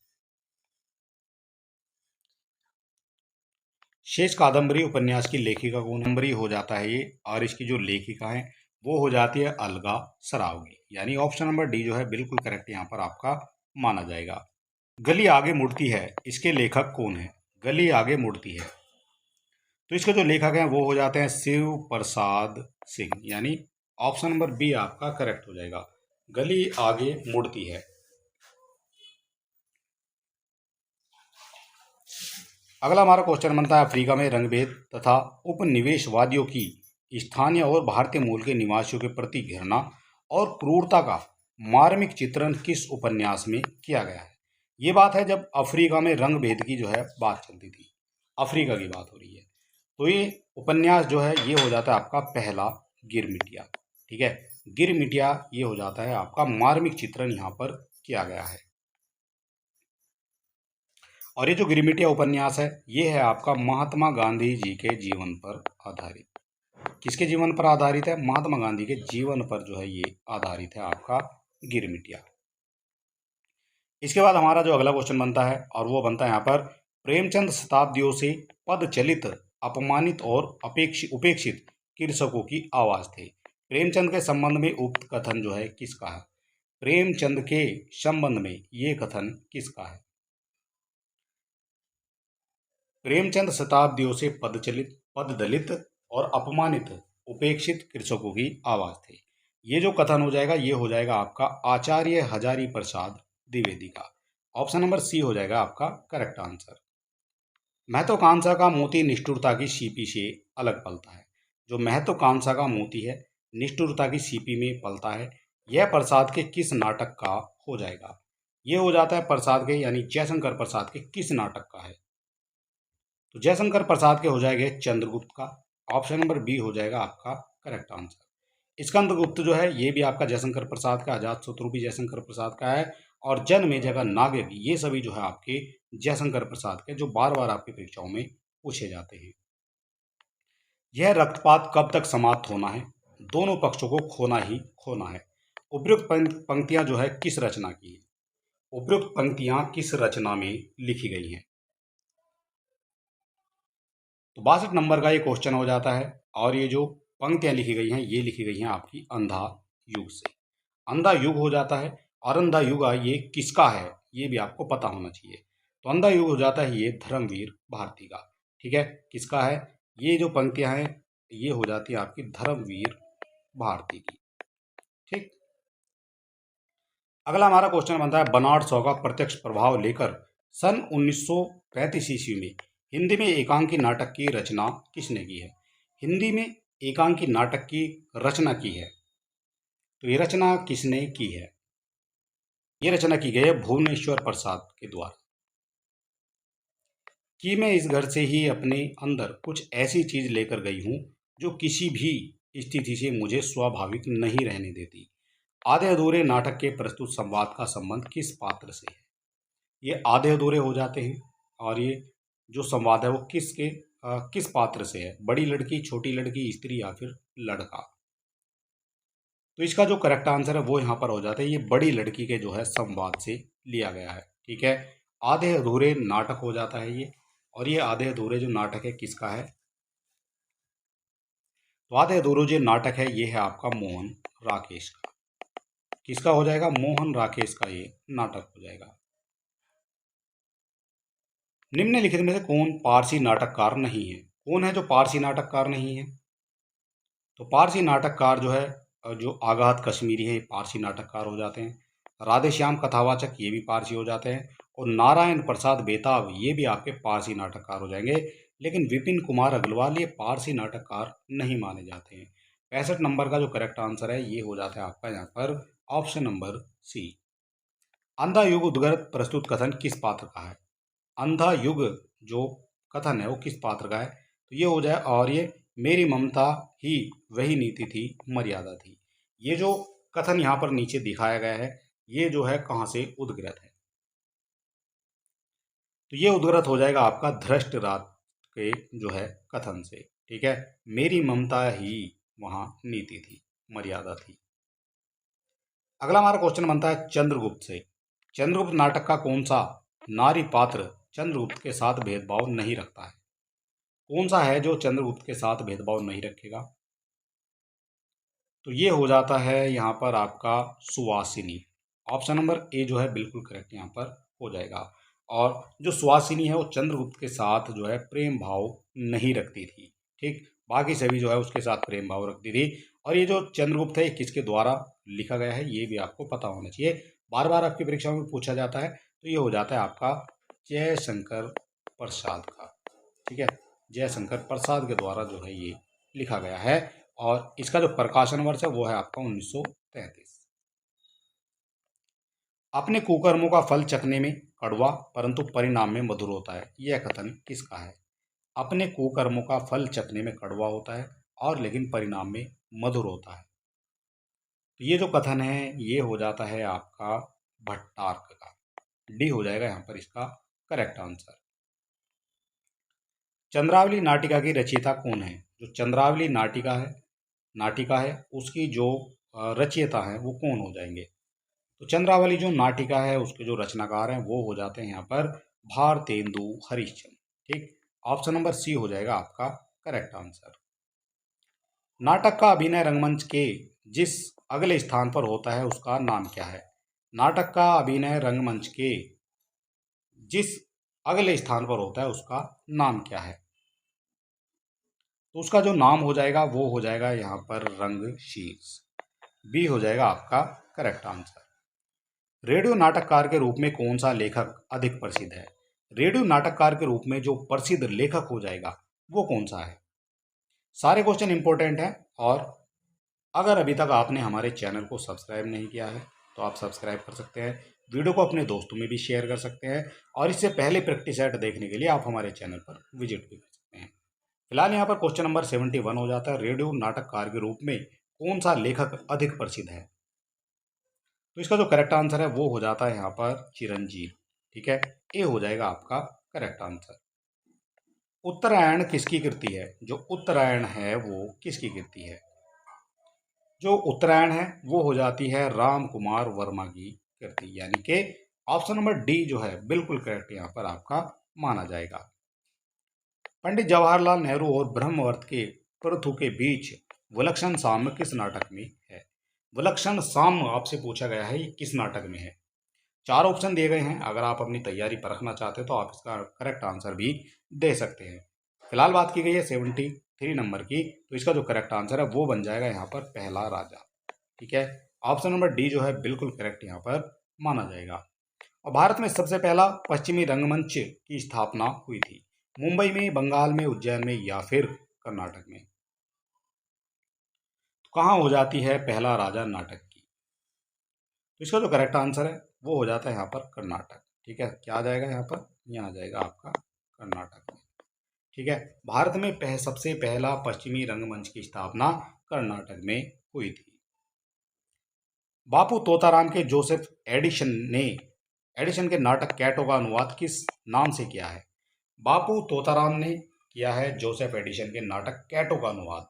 शेष कादम्बरी उपन्यास की लेखिका कौन? कादम्बरी हो जाता है ये और इसकी जो लेखिका है वो हो जाती है अलगा सरावगी, यानी ऑप्शन नंबर डी जो है बिल्कुल करेक्ट यहाँ पर आपका माना जाएगा। गली आगे मुड़ती है इसके लेखक कौन है? गली आगे मुड़ती है, तो इसके जो लेखक हैं वो हो जाते हैं शिव प्रसाद सिंह, यानी ऑप्शन नंबर बी आपका करेक्ट हो जाएगा। गली आगे मुड़ती है। अगला हमारा क्वेश्चन बनता है, अफ्रीका में रंगभेद तथा उपनिवेशवादियों की स्थानीय और भारतीय मूल के निवासियों के प्रति घृणा और क्रूरता का मार्मिक चित्रण किस उपन्यास में किया गया है। ये बात है जब अफ्रीका में रंगभेद की जो है बात चलती थी, अफ्रीका की बात हो रही है। तो ये उपन्यास जो है ये हो जाता है आपका पहला गिरमिटिया। ठीक है, गिरमिटिया ये हो जाता है आपका मार्मिक चित्रण यहाँ पर किया गया है। और ये जो गिरमिटिया उपन्यास है ये है आपका महात्मा गांधी जी के जीवन पर आधारित। किसके जीवन पर आधारित है? महात्मा गांधी के जीवन पर जो है ये आधारित है आपका गिरमिटिया। इसके बाद हमारा जो अगला क्वेश्चन बनता है और वो बनता है यहाँ पर, प्रेमचंद शताब्दियों से पद चलित अपमानित और उपेक्षित कृषकों की आवाज थे। प्रेमचंद के संबंध में उक्त कथन जो है किसका है? प्रेमचंद के संबंध में ये कथन किसका है? प्रेमचंद शताब्दियों से पदचलित पद दलित और अपमानित उपेक्षित कृषकों की आवाज थे। ये जो कथन हो जाएगा ये हो जाएगा आपका आचार्य हजारी प्रसाद द्विवेदी का। ऑप्शन नंबर सी हो जाएगा आपका करेक्ट आंसर। महत्वाकांक्षा का मोती निष्ठुरता की सीपी से अलग पलता है। जो महत्वाकांक्षा का मोती है निष्ठुरता की सीपी में पलता है, यह प्रसाद के किस नाटक का हो जाएगा? ये हो जाता है प्रसाद के यानी जयशंकर प्रसाद के किस नाटक का है? तो जयशंकर प्रसाद के हो जाएंगे चंद्रगुप्त का। ऑप्शन नंबर बी हो जाएगा आपका करेक्ट आंसर। स्कंदगुप्त जो है ये भी आपका जयशंकर प्रसाद का, अजातशत्रु भी जयशंकर प्रसाद का है, और जनमेजय का नागयज्ञ ये सभी जो है आपके जयशंकर प्रसाद के, जो बार बार आपकी परीक्षाओं में पूछे जाते हैं। यह रक्तपात कब तक समाप्त होना है? दोनों पक्षों को खोना ही खोना है। उपयुक्त पंक्तियां जो है किस रचना की है? उपयुक्त पंक्तियां किस रचना में लिखी गई हैं? तो 62 नंबर का ये क्वेश्चन हो जाता है। और ये जो पंक्तियां लिखी गई हैं ये लिखी गई हैं आपकी अंधा युग से। अंधा युग हो जाता है। और अंधा युग ये किसका है ये भी आपको पता होना चाहिए। तो अंधा युग हो जाता है ये धर्मवीर भारती का। ठीक है, किसका है? ये जो पंक्तियां हैं ये हो जाती है आपकी धर्मवीर भारती की। ठीक, अगला हमारा क्वेश्चन बनता है, बनारस शो का प्रत्यक्ष प्रभाव लेकर सन 1935 ईस्वी में हिंदी में एकांकी नाटक की रचना किसने की है? हिंदी में एकांकी नाटक की रचना की है, तो ये रचना किसने की है? ये रचना की गई है भुवनेश्वर प्रसाद के द्वारा। कि मैं इस घर से ही अपने अंदर कुछ ऐसी चीज लेकर गई हूं जो किसी भी स्थिति से मुझे स्वाभाविक नहीं रहने देती। आधे अधूरे नाटक के प्रस्तुत संवाद का संबंध किस पात्र से है? ये आधे अधूरे हो जाते हैं। और ये जो संवाद है वो किस पात्र से है? बड़ी लड़की, छोटी लड़की, स्त्री या फिर लड़का? तो इसका जो करेक्ट आंसर है वो यहाँ पर हो जाता है ये बड़ी लड़की के जो है संवाद से लिया गया है। ठीक है, आधे अधूरे नाटक हो जाता है ये। और ये आधे अधूरे जो नाटक है किसका है? तो आधे अधूरे जो नाटक है ये है आपका मोहन राकेश का। किसका हो जाएगा? मोहन राकेश का ये नाटक हो जाएगा। निम्नलिखित में से कौन पारसी नाटककार नहीं है? कौन है जो पारसी नाटककार नहीं है? तो पारसी नाटककार जो है जो आगात कश्मीरी है पारसी नाटककार हो जाते हैं। राधेश्याम कथावाचक ये भी पारसी हो जाते हैं। और नारायण प्रसाद बेताब ये भी आपके पारसी नाटककार हो जाएंगे। लेकिन विपिन कुमार अग्रवाल ये पारसी नाटककार नहीं माने जाते हैं। 65 नंबर का जो करेक्ट आंसर है ये हो जाता है आपका यहाँ पर ऑप्शन नंबर सी। अंधा युग उद्गत प्रस्तुत कथन किस पात्र का है? अंधा युग जो कथन है वो किस पात्र का है? तो ये हो जाए, और ये मेरी ममता ही वही नीति थी, मर्यादा थी। ये जो कथन यहाँ पर नीचे दिखाया गया है ये जो है कहाँ से उद्गत है? तो ये उद्गत हो जाएगा आपका धृष्टराज के जो है कथन से। ठीक है, मेरी ममता ही वहाँ नीति थी, मर्यादा थी। अगला हमारा क्वेश्चन बनता है चंद्रगुप्त से। चंद्रगुप्त नाटक का कौन सा नारी पात्र चंद्रगुप्त के साथ भेदभाव नहीं रखता है? कौन सा है जो चंद्रगुप्त के साथ भेदभाव नहीं रखेगा? तो ये हो जाता है यहाँ पर आपका सुवासिनी। ऑप्शन नंबर ए जो है बिल्कुल करेक्ट यहाँ पर हो जाएगा। और जो सुवासिनी है वो चंद्रगुप्त के साथ जो है प्रेम भाव नहीं रखती थी। ठीक, बाकी सभी जो है उसके साथ प्रेम भाव रखती थी। और ये जो चंद्रगुप्त है ये किसके द्वारा लिखा गया है ये भी आपको पता होना चाहिए, बार बार आपकी परीक्षाओं में पूछा जाता है। तो ये हो जाता है आपका जयशंकर प्रसाद का। ठीक है, जयशंकर प्रसाद के द्वारा जो है ये लिखा गया है और इसका जो प्रकाशन वर्ष है वो है आपका 1933। अपने कुकर्मों का फल चखने में कड़वा परंतु परिणाम में मधुर होता है, यह कथन किसका है? अपने कुकर्मों का फल चखने में कड़वा होता है और लेकिन परिणाम में मधुर होता है। तो ये जो कथन है ये हो जाता है आपका भट्टार्क का। डी हो जाएगा यहाँ पर इसका करेक्ट आंसर। चंद्रावली नाटिका की रचयिता कौन है? जो चंद्रावली नाटिका है उसकी जो रचयिता है वो कौन हो जाएंगे? तो चंद्रावली जो नाटिका है उसके जो रचनाकार हैं वो हो जाते हैं यहाँ पर भारतेंदु हरिश्चंद्र। ठीक, ऑप्शन नंबर सी हो जाएगा आपका करेक्ट आंसर। नाटक का अभिनय रंगमंच के जिस अगले स्थान पर होता है उसका नाम क्या है? नाटक का अभिनय रंगमंच के जिस अगले स्थान पर होता है उसका नाम क्या है? तो उसका जो नाम हो जाएगा वो हो जाएगा यहाँ पर रंगशीर्ष। बी हो जाएगा आपका करेक्ट आंसर। रेडियो नाटककार के रूप में कौन सा लेखक अधिक प्रसिद्ध है? रेडियो नाटककार के रूप में जो प्रसिद्ध लेखक हो जाएगा वो कौन सा है? सारे क्वेश्चन इंपॉर्टेंट हैं और अगर अभी तक आपने हमारे चैनल को सब्सक्राइब नहीं किया है तो आप सब्सक्राइब कर सकते हैं, वीडियो को अपने दोस्तों में भी शेयर कर सकते हैं और इससे पहले प्रैक्टिस सेट देखने के लिए आप हमारे चैनल पर विजिट भी कर सकते हैं। फिलहाल यहाँ पर क्वेश्चन नंबर 71 हो जाता है, रेडियो नाटककार के रूप में कौन सा लेखक अधिक प्रसिद्ध है? तो इसका जो करेक्ट आंसर है वो हो जाता है यहाँ पर चिरंजीव। ठीक है, ए हो जाएगा आपका करेक्ट आंसर। उत्तरायण किसकी कृति है? जो उत्तरायण है वो किसकी कृति है? जो उत्तरायण है वो हो जाती है राम कुमार वर्मा की कृति, यानी कि ऑप्शन नंबर डी जो है बिल्कुल करेक्ट यहाँ पर आपका माना जाएगा। पंडित जवाहरलाल नेहरू और ब्रह्मवर्त के पृथु के बीच विलक्षण साम्य किस नाटक में है? विलक्षण साम्य आपसे पूछा गया है, ये किस नाटक में है? 4 ऑप्शन दिए गए हैं, अगर आप अपनी तैयारी परखना चाहते हैं तो आप इसका करेक्ट आंसर भी दे सकते हैं। फिलहाल बात की गई है 73 नंबर की, तो इसका जो करेक्ट आंसर है वो बन जाएगा यहाँ पर पहला राजा। ठीक है, ऑप्शन नंबर डी जो है बिल्कुल करेक्ट यहाँ पर माना जाएगा। और भारत में सबसे पहला पश्चिमी रंगमंच की स्थापना हुई थी? मुंबई में, बंगाल में, उज्जैन में या फिर कर्नाटक में? तो कहाँ हो जाती है पहला राजा नाटक की? तो इसका जो करेक्ट आंसर है वो हो जाता है यहाँ पर कर्नाटक। ठीक है, क्या आ जाएगा यहाँ पर? यहाँ आ जाएगा आपका कर्नाटक में। ठीक है, भारत में सबसे पहला पश्चिमी रंगमंच की स्थापना कर्नाटक में हुई थी। बापू तोताराम के जोसेफ एडिशन के नाटक कैटो का अनुवाद किस नाम से किया है? बापू तोताराम ने किया है जोसेफ एडिशन के नाटक कैटो का अनुवाद।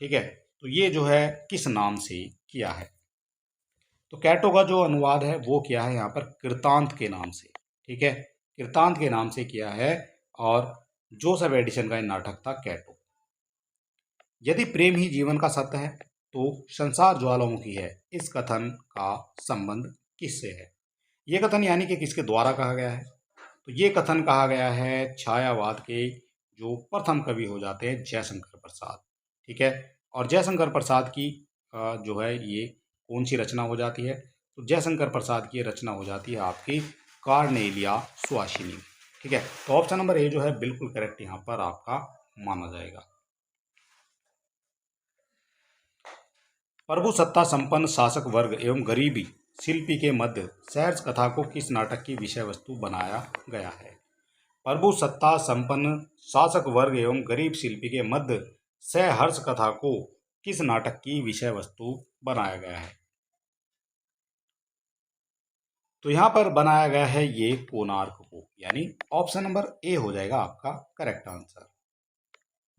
ठीक है, तो ये जो है किस नाम से किया है? तो कैटो का जो अनुवाद है वो किया है यहाँ पर कृतांत के नाम से। ठीक है, कृतांत के नाम से किया है और जोसेफ एडिशन का नाटक था कैटो। यदि प्रेम ही जीवन का सत्य है तो संसार ज्वालामुखी है, इस कथन का संबंध किससे है? ये कथन यानी कि किसके द्वारा कहा गया है? तो ये कथन कहा गया है छायावाद के जो प्रथम कवि हो जाते हैं जयशंकर प्रसाद। ठीक है, और जयशंकर प्रसाद की जो है ये कौन सी रचना हो जाती है? तो जयशंकर प्रसाद की रचना हो जाती है आपकी कार्नेलिया सुहासिनी। ठीक है, तो ऑप्शन नंबर ए जो है बिल्कुल करेक्ट यहाँ पर आपका माना जाएगा। प्रभु सत्ता संपन्न शासक वर्ग एवं गरीबी शिल्पी के मध्य सहर्ष कथा को किस नाटक की विषय वस्तु बनाया गया है? प्रभु सत्ता संपन्न शासक वर्ग एवं गरीब शिल्पी के मध्य सहर्ष कथा को किस नाटक की विषय वस्तु बनाया गया है? तो यहां पर बनाया गया है ये कोणार्क को, यानी ऑप्शन नंबर ए हो जाएगा आपका करेक्ट आंसर।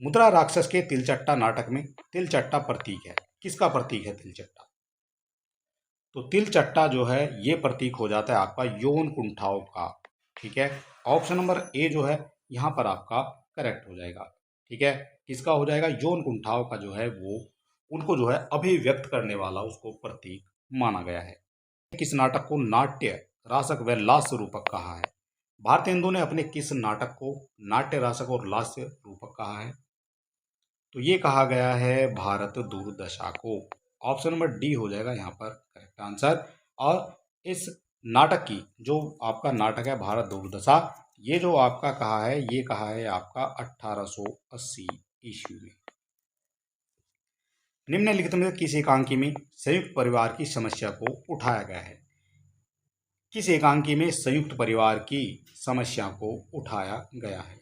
मुद्रा राक्षस के तिलचट्टा नाटक में तिलचट्टा प्रतीक है, किसका प्रतीक है तिलचट्टा? तो तिलचट्टा जो है ये प्रतीक हो जाता है आपका यौन कुंठाओं का। ठीक है, ऑप्शन नंबर ए जो है यहाँ पर आपका करेक्ट हो जाएगा। ठीक है, किसका हो जाएगा? यौन कुंठाओं का जो है वो उनको जो है अभिव्यक्त करने वाला उसको प्रतीक माना गया है। किस नाटक को नाट्य रासक व लास्य रूपक कहा है? भारतेंदु ने अपने किस नाटक को नाट्य रासक और लास्य रूपक कहा है? तो ये कहा गया है भारत दुर्दशा को। ऑप्शन नंबर डी हो जाएगा यहाँ पर करेक्ट आंसर। और इस नाटक की जो आपका नाटक है भारत दुर्दशा, ये जो आपका कहा है, ये कहा है आपका 1880 ईस्वी में। निम्नलिखित में किस एकांकी में संयुक्त परिवार की समस्या को उठाया गया है? किस एकांकी में संयुक्त परिवार की समस्या को उठाया गया है?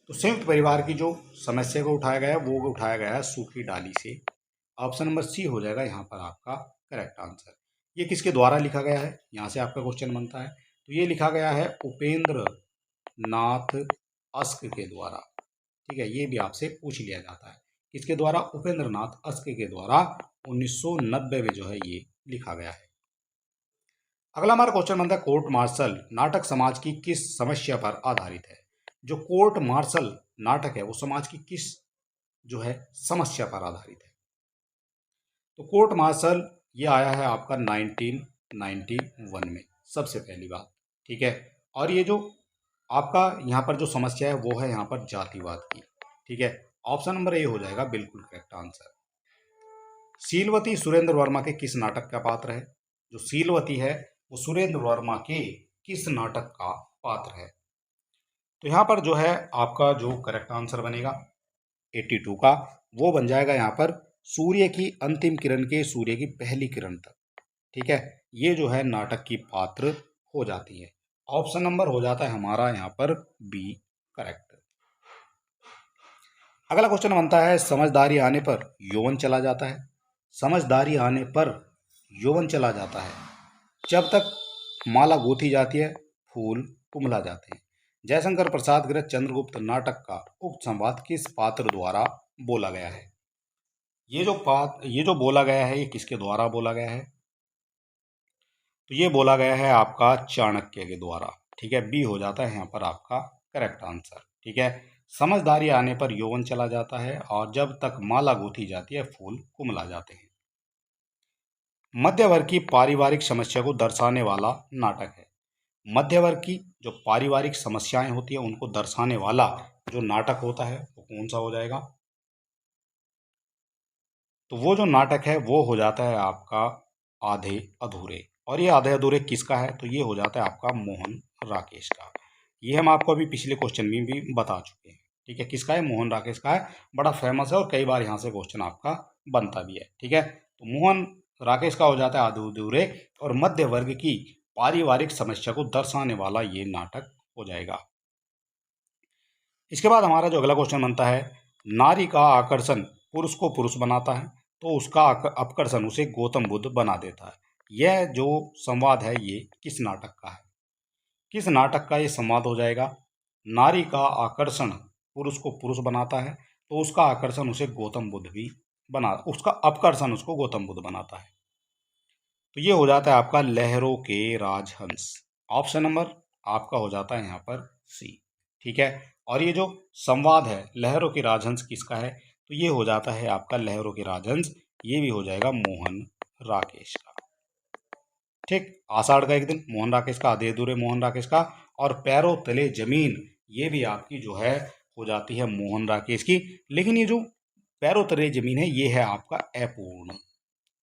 तो संयुक्त परिवार की जो समस्या को उठाया गया है वो उठाया गया है सूखी डाली से। ऑप्शन नंबर सी हो जाएगा यहाँ पर आपका करेक्ट आंसर। ये किसके द्वारा लिखा गया है, यहाँ से आपका क्वेश्चन बनता है। तो ये लिखा गया है उपेंद्र नाथ अस्क के द्वारा। ठीक है, ये भी आपसे पूछ लिया जाता है, किसके द्वारा? उपेंद्र नाथ अस्क के द्वारा 1990 में जो है ये लिखा गया है। अगला हमारा क्वेश्चन बनता है कोर्ट मार्शल नाटक समाज की किस समस्या पर आधारित है? जो कोर्ट मार्शल नाटक है वो समाज की किस जो है समस्या पर आधारित है? तो कोर्ट मार्शल ये आया है आपका 1991 में, सबसे पहली बात। ठीक है, और ये जो आपका यहाँ पर जो समस्या है वो है यहाँ पर जातिवाद की। ठीक है, ऑप्शन नंबर ए हो जाएगा बिल्कुल करेक्ट आंसर। शीलवती सुरेंद्र वर्मा के किस नाटक का पात्र है? जो शीलवती है वो सुरेंद्र वर्मा के किस नाटक का पात्र है? तो यहाँ पर जो है आपका जो करेक्ट आंसर बनेगा 82 का, वो बन जाएगा यहाँ पर सूर्य की अंतिम किरण के सूर्य की पहली किरण तक। ठीक है, ये जो है नाटक की पात्र हो जाती है। ऑप्शन नंबर हो जाता है हमारा यहाँ पर बी करेक्ट। अगला क्वेश्चन बनता है समझदारी आने पर यौवन चला जाता है। समझदारी आने पर यौवन चला जाता है जब तक माला गूंथी जाती है, फूल कुम्हला जाते हैं। जयशंकर प्रसाद गृह चंद्रगुप्त नाटक का उक्त संवाद किस पात्र द्वारा बोला गया है? ये जो बोला गया है ये किसके द्वारा बोला गया है? तो ये बोला गया है आपका चाणक्य के द्वारा। ठीक है, बी हो जाता है यहाँ पर आपका करेक्ट आंसर। ठीक है, समझदारी आने पर यौवन चला जाता है और जब तक माला गूंथी जाती है फूल कुम्हला जाते हैं। मध्य वर्ग की पारिवारिक समस्या को दर्शाने वाला नाटक है। मध्य वर्ग की जो पारिवारिक समस्याएं होती है उनको दर्शाने वाला जो नाटक होता है वो कौन सा हो जाएगा? तो वो जो नाटक है वो हो जाता है आपका आधे अधूरे। और ये आधे अधूरे किसका है? तो ये हो जाता है आपका मोहन राकेश का। ये हम आपको अभी पिछले क्वेश्चन में भी बता चुके हैं। ठीक है, किसका है? मोहन राकेश का है, बड़ा फेमस है और कई बार यहाँ से क्वेश्चन आपका बनता भी है। ठीक है, तो मोहन राकेश का हो जाता है आधे अधूरे और मध्य वर्ग की पारिवारिक समस्या को दर्शाने वाला ये नाटक हो जाएगा। इसके बाद हमारा जो अगला क्वेश्चन बनता है नारी का आकर्षण पुरुष को पुरुष बनाता है तो उसका अपकर्षण उसे गौतम बुद्ध बना देता है। यह जो संवाद है ये किस नाटक का है? किस नाटक का ये संवाद हो जाएगा? नारी का आकर्षण पुरुष को पुरुष बनाता है तो उसका आकर्षण उसे गौतम बुद्ध भी उसका अपकर्षण उसको गौतम बुद्ध बनाता है। तो ये हो जाता है आपका लहरों के राजहंस। ऑप्शन नंबर आपका हो जाता है यहाँ पर सी। ठीक है, और ये जो संवाद है लहरों के राजहंस किसका है? तो ये हो जाता है आपका लहरों के राजहंस, ये भी हो जाएगा मोहन राकेश का। ठीक, आषाढ़ का एक दिन मोहन राकेश का, आधे अधूरे मोहन राकेश का, और पैरों तले जमीन ये भी आपकी जो है हो जाती है मोहन राकेश की। लेकिन ये जो पैरों तले जमीन है ये है आपका अपूर्ण।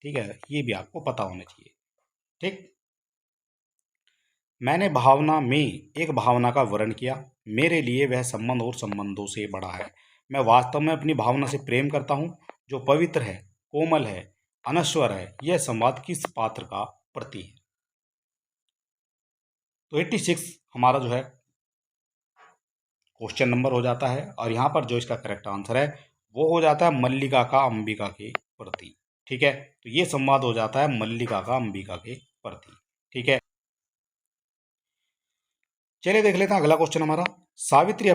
ठीक है, ये भी आपको पता होना चाहिए। ठीक, मैंने भावना में एक भावना का वर्णन किया, मेरे लिए वह संबंध और संबंधों से बड़ा है। मैं वास्तव में अपनी भावना से प्रेम करता हूँ जो पवित्र है, कोमल है, अनश्वर है। यह संवाद किस पात्र का प्रति है? तो 86 हमारा जो है क्वेश्चन नंबर हो जाता है और यहाँ पर जो इसका करेक्ट आंसर है वो हो जाता है मल्लिका का अंबिका के प्रति। ठीक है, तो ये संवाद हो जाता है मल्लिका का अंबिका के प्रति। ठीक है, चलिए देख लेते हैं अगला क्वेश्चन हमारा। सावित्री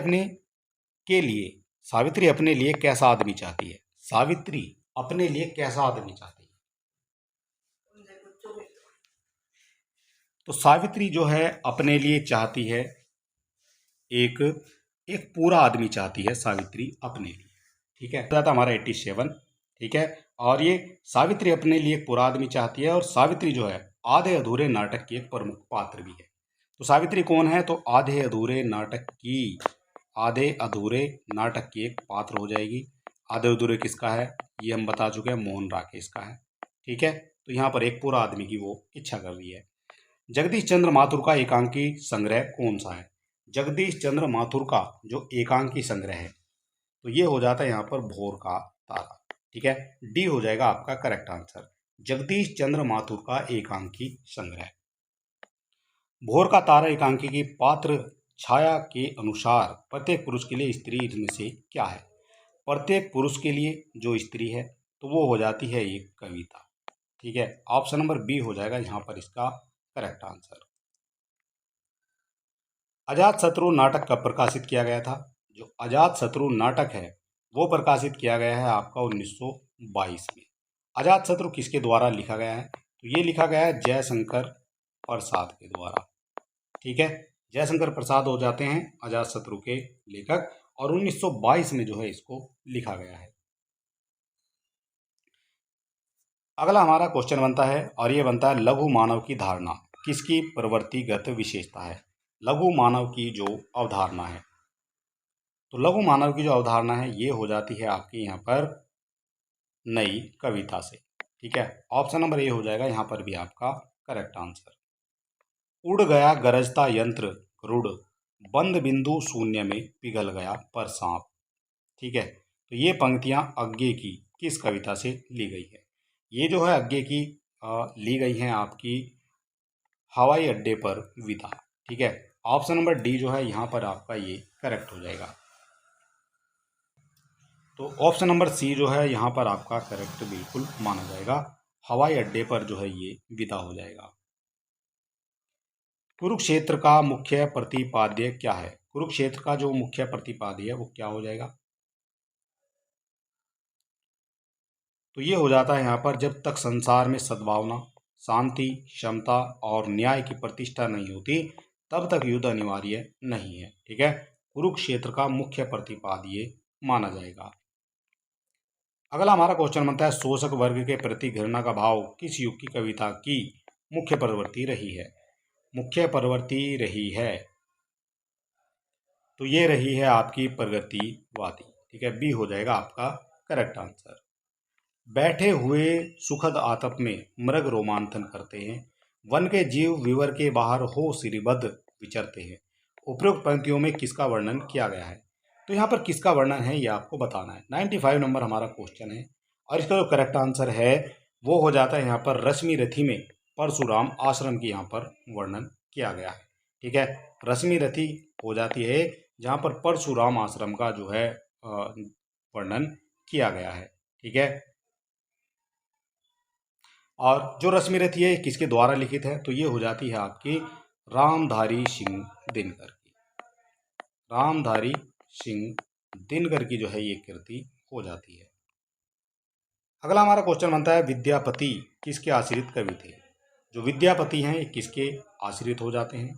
अपने लिए कैसा आदमी चाहती है? सावित्री अपने लिए कैसा आदमी चाहती है? तो सावित्री जो है अपने लिए चाहती है एक एक पूरा आदमी चाहती है सावित्री अपने लिए। ठीक है, था हमारा 87। ठीक है, और ये सावित्री अपने लिए एक पूरा आदमी चाहती है और सावित्री जो है आधे अधूरे नाटक की एक प्रमुख पात्र भी है। तो सावित्री कौन है? तो आधे अधूरे नाटक की एक पात्र हो जाएगी। आधे अधूरे किसका है ये हम बता चुके हैं, मोहन राकेश का है। ठीक है, तो यहाँ पर एक पूरा आदमी की वो इच्छा कर रही है। जगदीश चंद्र माथुर का एकांकी संग्रह कौन सा है? जगदीश चंद्र माथुर का जो एकांकी संग्रह है तो ये हो जाता है यहाँ पर भोर का तारा। ठीक है, डी हो जाएगा आपका करेक्ट आंसर, जगदीश चंद्र माथुर का एकांकी संग्रह। भोर का तारा एकांकी की पात्र छाया के अनुसार प्रत्येक पुरुष के लिए स्त्री इनमें से क्या है? प्रत्येक पुरुष के लिए जो स्त्री है तो वो हो जाती है एक कविता। ठीक है, ऑप्शन नंबर बी हो जाएगा यहाँ पर इसका करेक्ट आंसर। अजातशत्रु नाटक कब प्रकाशित किया गया था? जो अजातशत्रु नाटक है वो प्रकाशित किया गया है आपका 1922 में। अजातशत्रु किसके द्वारा लिखा गया है? तो ये लिखा गया है जयशंकर प्रसाद के द्वारा। ठीक है, जयशंकर प्रसाद हो जाते हैं अजातशत्रु के लेखक और 1922 में जो है इसको लिखा गया है। अगला हमारा क्वेश्चन बनता है और ये बनता है लघु मानव की धारणा किसकी प्रवृत्तिगत विशेषता है? लघु मानव की जो अवधारणा है तो लघु मानव की जो अवधारणा है ये हो जाती है आपकी यहाँ पर नई कविता से। ठीक है, ऑप्शन नंबर ए हो जाएगा यहाँ पर भी आपका करेक्ट आंसर। उड़ गया गरजता यंत्र गरुड़, बंद बिंदु शून्य में पिघल गया पर सांप। ठीक है, तो ये पंक्तियाँ अज्ञे की किस कविता से ली गई है? ये जो है अज्ञे की ली गई हैं आपकी हवाई अड्डे पर विदा। ठीक है, ऑप्शन नंबर डी जो है यहाँ पर आपका ये करेक्ट हो जाएगा। तो ऑप्शन नंबर सी जो है यहाँ पर आपका करेक्ट बिल्कुल माना जाएगा, हवाई अड्डे पर जो है ये विदा हो जाएगा। कुरुक्षेत्र का मुख्य प्रतिपाद्य क्या है? कुरुक्षेत्र का जो मुख्य प्रतिपाद्य है वो क्या हो जाएगा? तो ये हो जाता है यहाँ पर जब तक संसार में सद्भावना, शांति, क्षमता और न्याय की प्रतिष्ठा नहीं होती तब तक युद्ध अनिवार्य नहीं है। ठीक है, कुरुक्षेत्र का मुख्य प्रतिपाद्य माना जाएगा। अगला हमारा क्वेश्चन बनता है शोषक वर्ग के प्रति घृणा का भाव किस युग की कविता की मुख्य प्रवृत्ति रही है? मुख्य प्रवृत्ति रही है तो ये रही है आपकी प्रगतिवादी। ठीक है, बी हो जाएगा आपका करेक्ट आंसर। बैठे हुए सुखद आतप में मृग रोमांथन करते हैं, वन के जीव विवर के बाहर हो श्रीबद्ध विचरते हैं। उपरोक्त पंक्तियों में किसका वर्णन किया गया है? तो यहाँ पर किसका वर्णन है ये आपको बताना है। 95 नंबर हमारा क्वेश्चन है और इसका जो करेक्ट आंसर है वो हो जाता है यहाँ पर रश्मि रथी में परशुराम आश्रम की यहाँ पर वर्णन किया गया है। ठीक है, रश्मि रथी हो जाती है जहाँ पर परशुराम आश्रम का जो है वर्णन किया गया है। ठीक है, और जो रश्मि रथी है किसके द्वारा लिखित है? तो ये हो जाती है आपकी रामधारी सिंह दिनकर की। रामधारी सिंह दिनकर की जो है ये कृति हो जाती है। अगला हमारा क्वेश्चन बनता है विद्यापति किसके आश्रित कवि थे? जो विद्यापति हैं ये किसके आश्रित हो जाते हैं?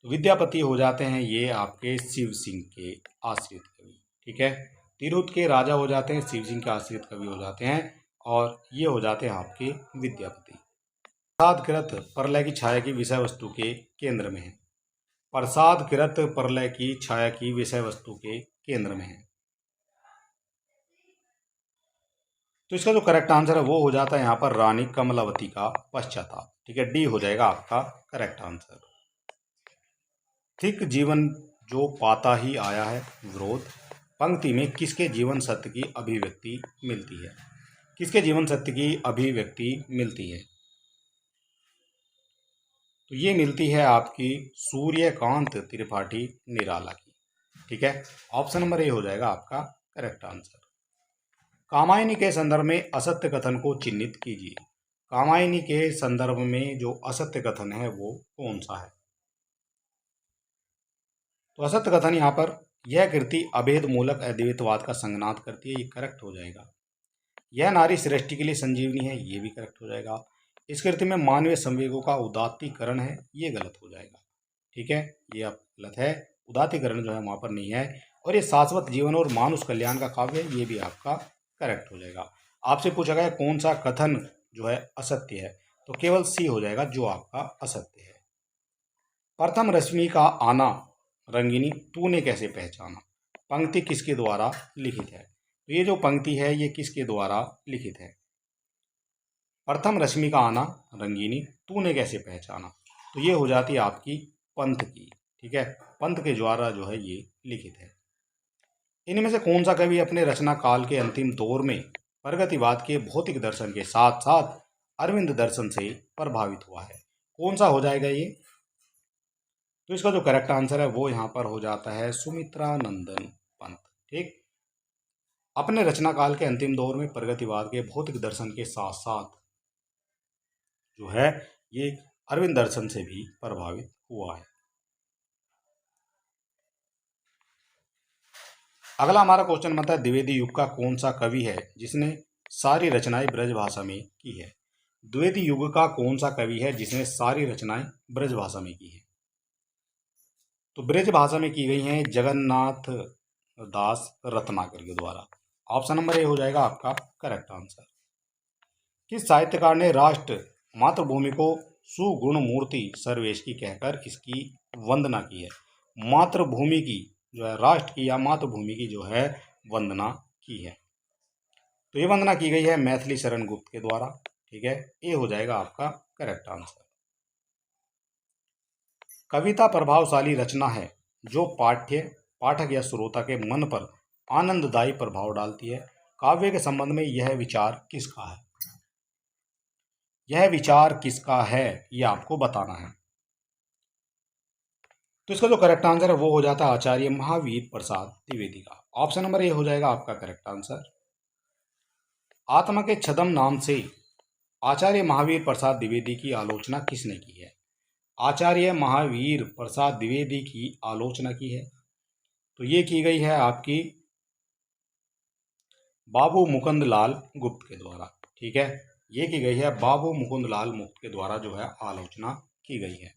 तो विद्यापति हो जाते हैं ये आपके शिव सिंह के आश्रित कवि। ठीक है, तिरहुत के राजा हो जाते हैं शिव सिंह के आश्रित कवि हो जाते हैं और ये हो जाते हैं आपके विद्यापति। प्रसाद कृत प्रलय की छाया की विषय वस्तु के केंद्र में है। प्रसाद कृत प्रलय की छाया की विषय वस्तु के केंद्र में है। तो इसका जो करेक्ट आंसर है वो हो जाता है यहाँ पर रानी कमलावती का पश्चाताप। ठीक है, डी हो जाएगा आपका करेक्ट आंसर। थिक जीवन जो पाता ही आया है विरोध पंक्ति में किसके जीवन सत्य की अभिव्यक्ति मिलती है? किसके जीवन सत्य की अभिव्यक्ति मिलती है? तो ये मिलती है आपकी सूर्यकांत त्रिपाठी निराला की। ठीक है, ऑप्शन नंबर ए हो जाएगा आपका करेक्ट आंसर। कामायनी के संदर्भ में असत्य कथन को चिन्हित कीजिए। कामायनी के संदर्भ में जो असत्य कथन है वो कौन सा है? तो असत्य कथन यहाँ पर यह कृति अभेद मूलक अद्वैतवाद का संगनाद करती है, ये करेक्ट हो जाएगा। यह नारी सृष्टि के लिए संजीवनी है, ये भी करेक्ट हो जाएगा। इस कृति में मानवीय संवेगों का उदात्तीकरण है, ये गलत हो जाएगा। ठीक है, ये आप गलत है, उदात्तीकरण जो है वहाँ पर नहीं है। और ये शाश्वत जीवन और मानुष कल्याण का काव्य है, ये भी आपका करेक्ट हो जाएगा। आपसे पूछा गया कौन सा कथन जो है असत्य है, तो केवल सी हो जाएगा जो आपका असत्य है। प्रथम रश्मि का आना रंगिनी तूने कैसे पहचाना पंक्ति किसके द्वारा लिखित है? तो ये जो पंक्ति है ये किसके द्वारा लिखित है? प्रथम रश्मि का आना रंगीनी, तूने कैसे पहचाना। तो ये हो जाती है आपकी पंत की। ठीक है, पंत के द्वारा जो है ये लिखित है। इनमें से कौन सा कवि अपने रचना काल के अंतिम दौर में प्रगतिवाद के भौतिक दर्शन के साथ साथ अरविंद दर्शन से प्रभावित हुआ है। कौन सा हो जाएगा ये। तो इसका जो करेक्ट आंसर है वो यहाँ पर हो जाता है सुमित्रा नंदन पंत। ठीक, अपने रचना काल के अंतिम दौर में प्रगतिवाद के भौतिक दर्शन के साथ साथ जो है ये अरविंद दर्शन से भी प्रभावित हुआ है। अगला हमारा क्वेश्चन बनता है द्विवेदी युग का कौन सा कवि है जिसने सारी रचनाएं ब्रज भाषा में की है। द्विवेदी युग का कौन सा कवि है जिसने सारी रचनाएं ब्रज भाषा में की है। तो ब्रज भाषा में की गई हैं जगन्नाथ दास रत्नाकर के द्वारा। ऑप्शन नंबर ए हो जाएगा आपका करेक्ट आंसर। किस साहित्यकार ने राष्ट्र मातृभूमि को सुगुण मूर्ति सर्वेश की कहकर इसकी वंदना की है। मातृभूमि की जो है, राष्ट्र की या मातृभूमि की जो है वंदना की है। तो ये वंदना की गई है मैथिली शरण गुप्त के द्वारा। ठीक है, ये हो जाएगा आपका करेक्ट आंसर। कविता प्रभावशाली रचना है जो पाठक या श्रोता के मन पर आनंददायी प्रभाव डालती है। काव्य के संबंध में यह विचार किसका है। यह विचार किसका है ये आपको बताना है। तो इसका जो करेक्ट आंसर है वो हो जाता है आचार्य महावीर प्रसाद द्विवेदी का। ऑप्शन नंबर ए हो जाएगा आपका करेक्ट आंसर। आत्मा के छदम नाम से आचार्य महावीर प्रसाद द्विवेदी की आलोचना किसने की है। आचार्य महावीर प्रसाद द्विवेदी की आलोचना की है तो ये की गई है आपकी बाबू मुकुंद लाल गुप्त के द्वारा। ठीक है, ये की गई है बाबू मुकुंद लाल गुप्त के द्वारा जो है आलोचना की गई है।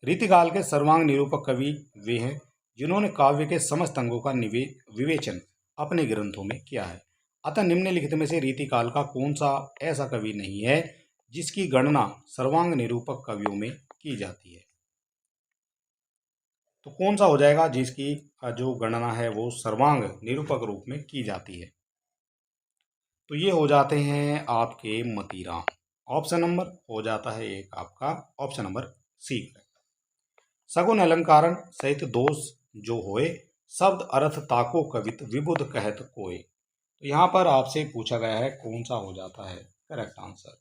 रीतिकाल के सर्वांग निरूपक कवि वे हैं जिन्होंने काव्य के समस्त अंगों का विवेचन अपने ग्रंथों में किया है। अतः निम्नलिखित में से रीतिकाल का कौन सा ऐसा कवि नहीं है जिसकी गणना सर्वांग निरूपक कवियों में की जाती है। तो कौन सा हो जाएगा जिसकी जो गणना है वो सर्वांग निरूपक रूप में की जाती है। तो ये हो जाते हैं आपके मतीराम। ऑप्शन नंबर हो जाता है एक आपका ऑप्शन नंबर सी। सगुन अलंकारण सहित दोष जो होए शब्द अर्थ ताको कवित विबुध कहत कोय। तो यहाँ पर आपसे पूछा गया है कौन सा हो जाता है करेक्ट आंसर।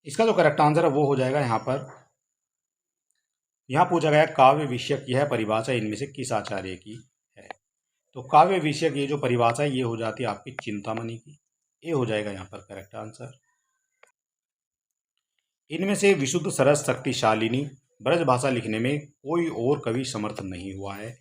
इसका जो करेक्ट आंसर है वो हो जाएगा यहाँ पर, यहाँ पूछा गया काव्य विषयक यह परिभाषा इनमें से किस आचार्य की है। तो काव्य विषयक ये जो परिभाषा है ये हो जाती है आपकी चिंतामणि की। ये हो जाएगा यहाँ पर करेक्ट आंसर। इनमें से विशुद्ध सरस शक्तिशालिनी ब्रज भाषा लिखने में कोई और कवि समर्थ नहीं हुआ है।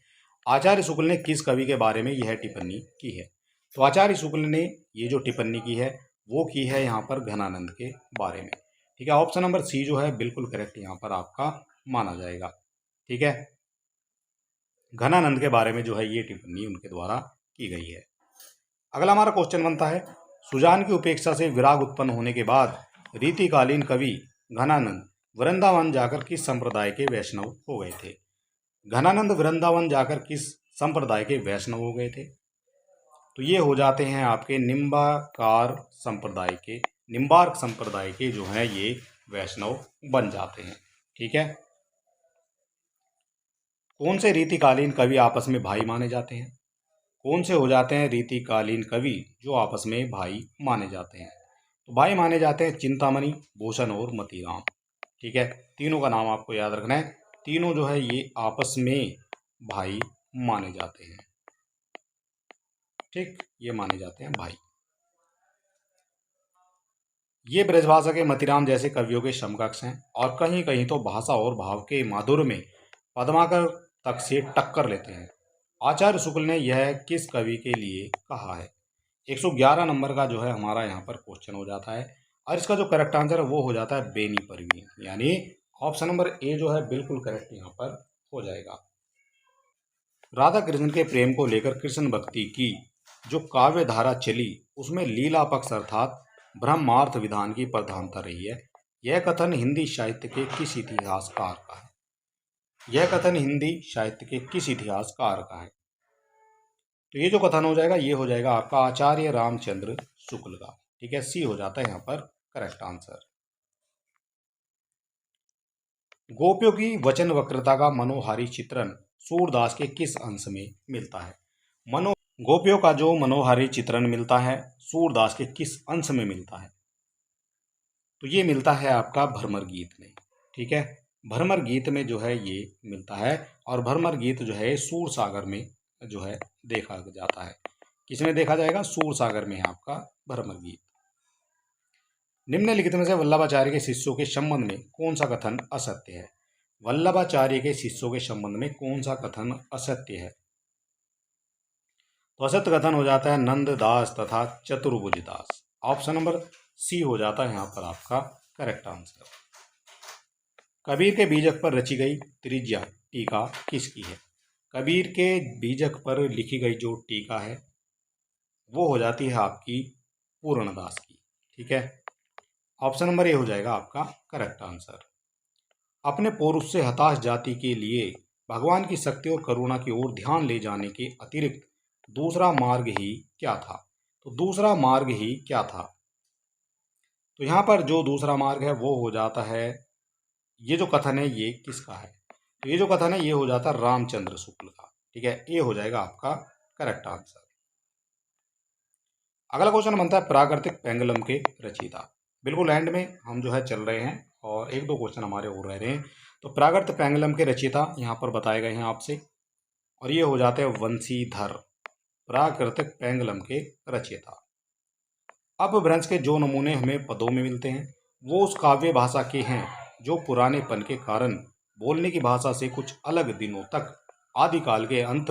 आचार्य शुक्ल ने किस कवि के बारे में यह टिप्पणी की है। तो आचार्य शुक्ल ने ये जो टिप्पणी की है वो की है यहाँ पर घनानंद के बारे में। ठीक है, ऑप्शन नंबर सी जो है बिल्कुल करेक्ट यहाँ पर आपका माना जाएगा। ठीक है, घनानंद के बारे में जो है ये टिप्पणी उनके द्वारा की गई है। अगला हमारा क्वेश्चन बनता है सुजान की उपेक्षा से विराग उत्पन्न होने के बाद रीतिकालीन कवि घनानंद वृंदावन जाकर किस संप्रदाय के वैष्णव हो गए थे। घनानंद वृंदावन जाकर किस संप्रदाय के वैष्णव हो गए थे। तो ये हो जाते हैं आपके निम्बार्क संप्रदाय के जो है ये वैष्णव बन जाते हैं। ठीक है, कौन से रीतिकालीन कवि आपस में भाई माने जाते हैं। कौन से हो जाते हैं रीतिकालीन कवि जो आपस में भाई माने जाते हैं। तो भाई माने जाते हैं चिंतामणि, भूषण और मतीराम। ठीक है, तीनों का नाम आपको याद रखना है। तीनों जो है ये आपस में भाई माने जाते हैं। ठीक, ये माने जाते हैं भाई। ये ब्रजभाषा के मतीराम जैसे कवियों के समकक्ष हैं और कहीं कहीं तो भाषा और भाव के माधुर्य में पद्माकर तक से टक्कर लेते हैं। आचार्य शुक्ल ने यह किस कवि के लिए कहा है। 111 नंबर का जो है हमारा यहाँ पर क्वेश्चन हो जाता है और इसका जो करेक्ट आंसर है वो हो जाता है बेनी परवीन, यानी ऑप्शन नंबर ए जो है बिल्कुल करेक्ट यहाँ पर हो जाएगा। राधा कृष्ण के प्रेम को लेकर कृष्ण भक्ति की जो काव्य धारा चली उसमें लीला पक्ष अर्थात ब्रह्मार्थ विधान की प्रधानता रही है। यह कथन हिंदी साहित्य के किस इतिहासकार का है। यह कथन हिंदी साहित्य के किस इतिहासकार का है। तो ये जो कथन हो जाएगा ये हो जाएगा आपका आचार्य रामचंद्र शुक्ल का। ठीक है, सी हो जाता है यहाँ पर करेक्ट आंसर। गोपियों की वचन वक्रता का मनोहारी चित्रण सूरदास के किस अंश में मिलता है? गोपियों का जो मनोहारी चित्रण मिलता है सूरदास के किस अंश में मिलता है? तो ये मिलता है आपका भ्रमर गीत में। ठीक है, भ्रमर गीत में जो है ये मिलता है, और भ्रमर गीत जो है सूर सागर में जो है देखा जाता है। किसमें देखा जाएगा? सूर सागर में है आपका भ्रमर गीत। निम्नलिखित में से वल्लभाचार्य के शिष्यों के संबंध में कौन सा कथन असत्य है? वल्लभाचार्य के शिष्यों के संबंध में कौन सा कथन असत्य है? तो असत्य कथन हो जाता है नंददास तथा चतुर्भुज दास। ऑप्शन नंबर सी हो जाता है यहाँ पर आपका करेक्ट आंसर। कबीर के बीजक पर रची गई त्रिज्या टीका किसकी है? कबीर के बीजक पर लिखी गई जो टीका है वो हो जाती है आपकी पूर्णदास की। ठीक है, ऑप्शन नंबर ए हो जाएगा आपका करेक्ट आंसर। अपने पौरुष से हताश जाति के लिए भगवान की शक्ति और करुणा की ओर ध्यान ले जाने के अतिरिक्त दूसरा मार्ग ही क्या था? तो दूसरा मार्ग ही क्या था? तो यहाँ पर जो दूसरा मार्ग है वो हो जाता है, ये जो कथन है ये किसका है? तो ये जो कथन है ये हो जाता है रामचंद्र शुक्ल का। ठीक है, ये हो जाएगा आपका करेक्ट आंसर। अगला क्वेश्चन बनता है प्राकृतिक पेंगुलम के रचयिता। बिल्कुल एंड में हम जो है चल रहे हैं और एक दो क्वेश्चन हमारे और रह रहे हैं। तो प्राकृतिक पेंगुलम के रचयिता यहाँ पर बताए गए हैं आपसे, और ये हो जाते हैं वंशीधर। प्राकृतिक पेंगुलम के रचयिता। अपभ्रंश के जो नमूने हमें पदों में मिलते हैं वो उस काव्य भाषा के हैं जो पुरानेपन के कारण बोलने की भाषा से कुछ अलग दिनों तक आदिकाल के अंत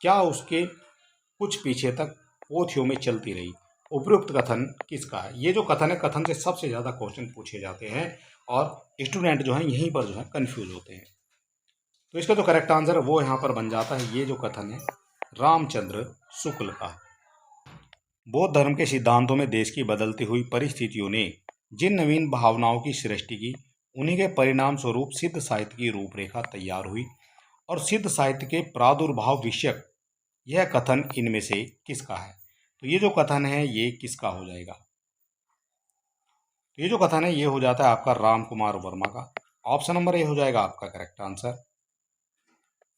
क्या उसके कुछ पीछे तक पोथियों में चलती रही। उपयुक्त कथन किसका है? ये जो कथन है, कथन से सबसे ज़्यादा क्वेश्चन पूछे जाते हैं और स्टूडेंट जो है यहीं पर जो है कंफ्यूज होते हैं। तो इसका जो करेक्ट आंसर है वो यहाँ पर बन जाता है, ये जो कथन है रामचंद्र शुक्ल का। बौद्ध धर्म के सिद्धांतों में देश की बदलती हुई परिस्थितियों ने जिन नवीन भावनाओं की सृष्टि की उन्हीं के परिणाम स्वरूप सिद्ध साहित्य की रूपरेखा तैयार हुई, और सिद्ध साहित्य के प्रादुर्भाव विषयक यह कथन इनमें से किसका है? तो ये जो कथन है ये किसका हो जाएगा? तो ये जो कथन है ये हो जाता है आपका राम कुमार वर्मा का। ऑप्शन नंबर ए हो जाएगा आपका करेक्ट आंसर।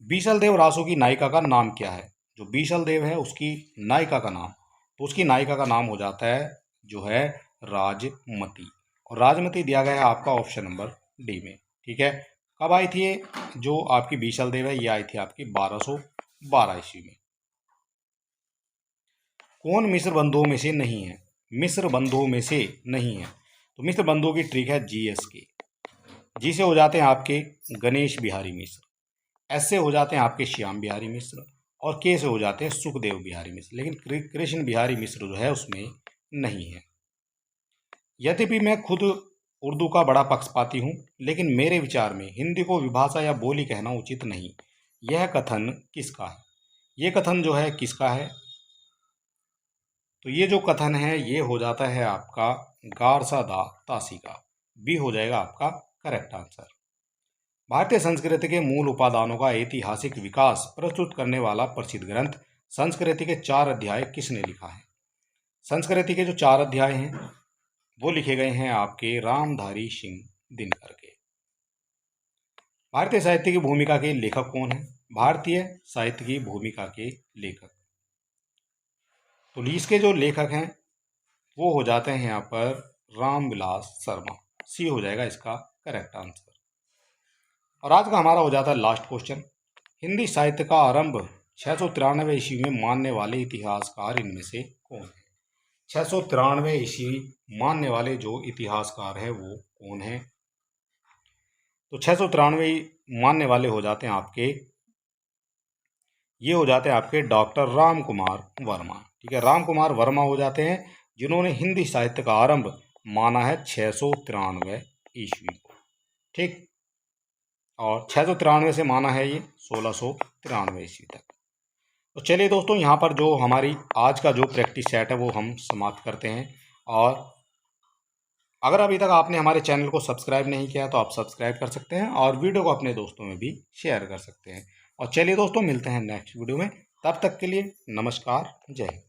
बीसल देव रासो की नायिका का नाम क्या है? जो बीसल देव है उसकी नायिका का नाम, तो उसकी नायिका का नाम हो जाता है जो है राजमती, और राजमती दिया गया है आपका ऑप्शन नंबर डी में। ठीक है, कब आई थी ये जो आपकी बीसल देव है? ये आई थी आपकी 1212 ईस्वी में। कौन मिस्र बंधुओं में से नहीं है? मिस्र बंधुओं में से नहीं है, तो मिस्र बंधुओं की ट्रिक है GS के। जी से हो जाते हैं आपके गणेश बिहारी मिश्र, एस से हो जाते हैं आपके श्याम बिहारी मिश्र, और के से हो जाते हैं सुखदेव बिहारी मिश्र, लेकिन कृष्ण बिहारी मिश्र जो है उसमें नहीं है। यद्यपि मैं खुद उर्दू का बड़ा पक्षपाती हूँ, लेकिन मेरे विचार में हिंदी को विभाषा या बोली कहना उचित नहीं। यह कथन किसका है? ये कथन जो है किसका है? तो ये जो कथन है ये हो जाता है आपका गारसा दा तासी का। बी हो जाएगा आपका करेक्ट आंसर। भारतीय संस्कृति के मूल उपादानों का ऐतिहासिक विकास प्रस्तुत करने वाला प्रसिद्ध ग्रंथ संस्कृति के 4 अध्याय किसने लिखा है? संस्कृति के जो 4 अध्याय हैं वो लिखे गए हैं आपके रामधारी सिंह दिनकर के। भारतीय साहित्य की भूमिका के लेखक कौन है? भारतीय साहित्य की भूमिका के लेखक, तो इसके जो लेखक हैं वो हो जाते हैं यहाँ पर रामविलास शर्मा। सी हो जाएगा इसका करेक्ट आंसर। और आज का हमारा हो जाता है लास्ट क्वेश्चन। हिंदी साहित्य का आरंभ 693 ईस्वी में मानने वाले इतिहासकार इनमें से कौन है? 693 ईस्वी मानने वाले जो इतिहासकार है वो कौन है? तो 693 मानने वाले हो जाते हैं आपके, ये हो जाते हैं आपके डॉक्टर राम कुमार वर्मा। ठीक है, राम कुमार वर्मा हो जाते हैं जिन्होंने हिंदी साहित्य का आरंभ माना है 693 ईस्वी को। ठीक, और 693 से माना है ये 1693 ईस्वी तक। तो चलिए दोस्तों, यहाँ पर जो हमारी आज का जो प्रैक्टिस सेट है वो हम समाप्त करते हैं। और अगर अभी तक आपने हमारे चैनल को सब्सक्राइब नहीं किया तो आप सब्सक्राइब कर सकते हैं और वीडियो को अपने दोस्तों में भी शेयर कर सकते हैं। और चलिए दोस्तों, मिलते हैं नेक्स्ट वीडियो में। तब तक के लिए नमस्कार, जय हिंद।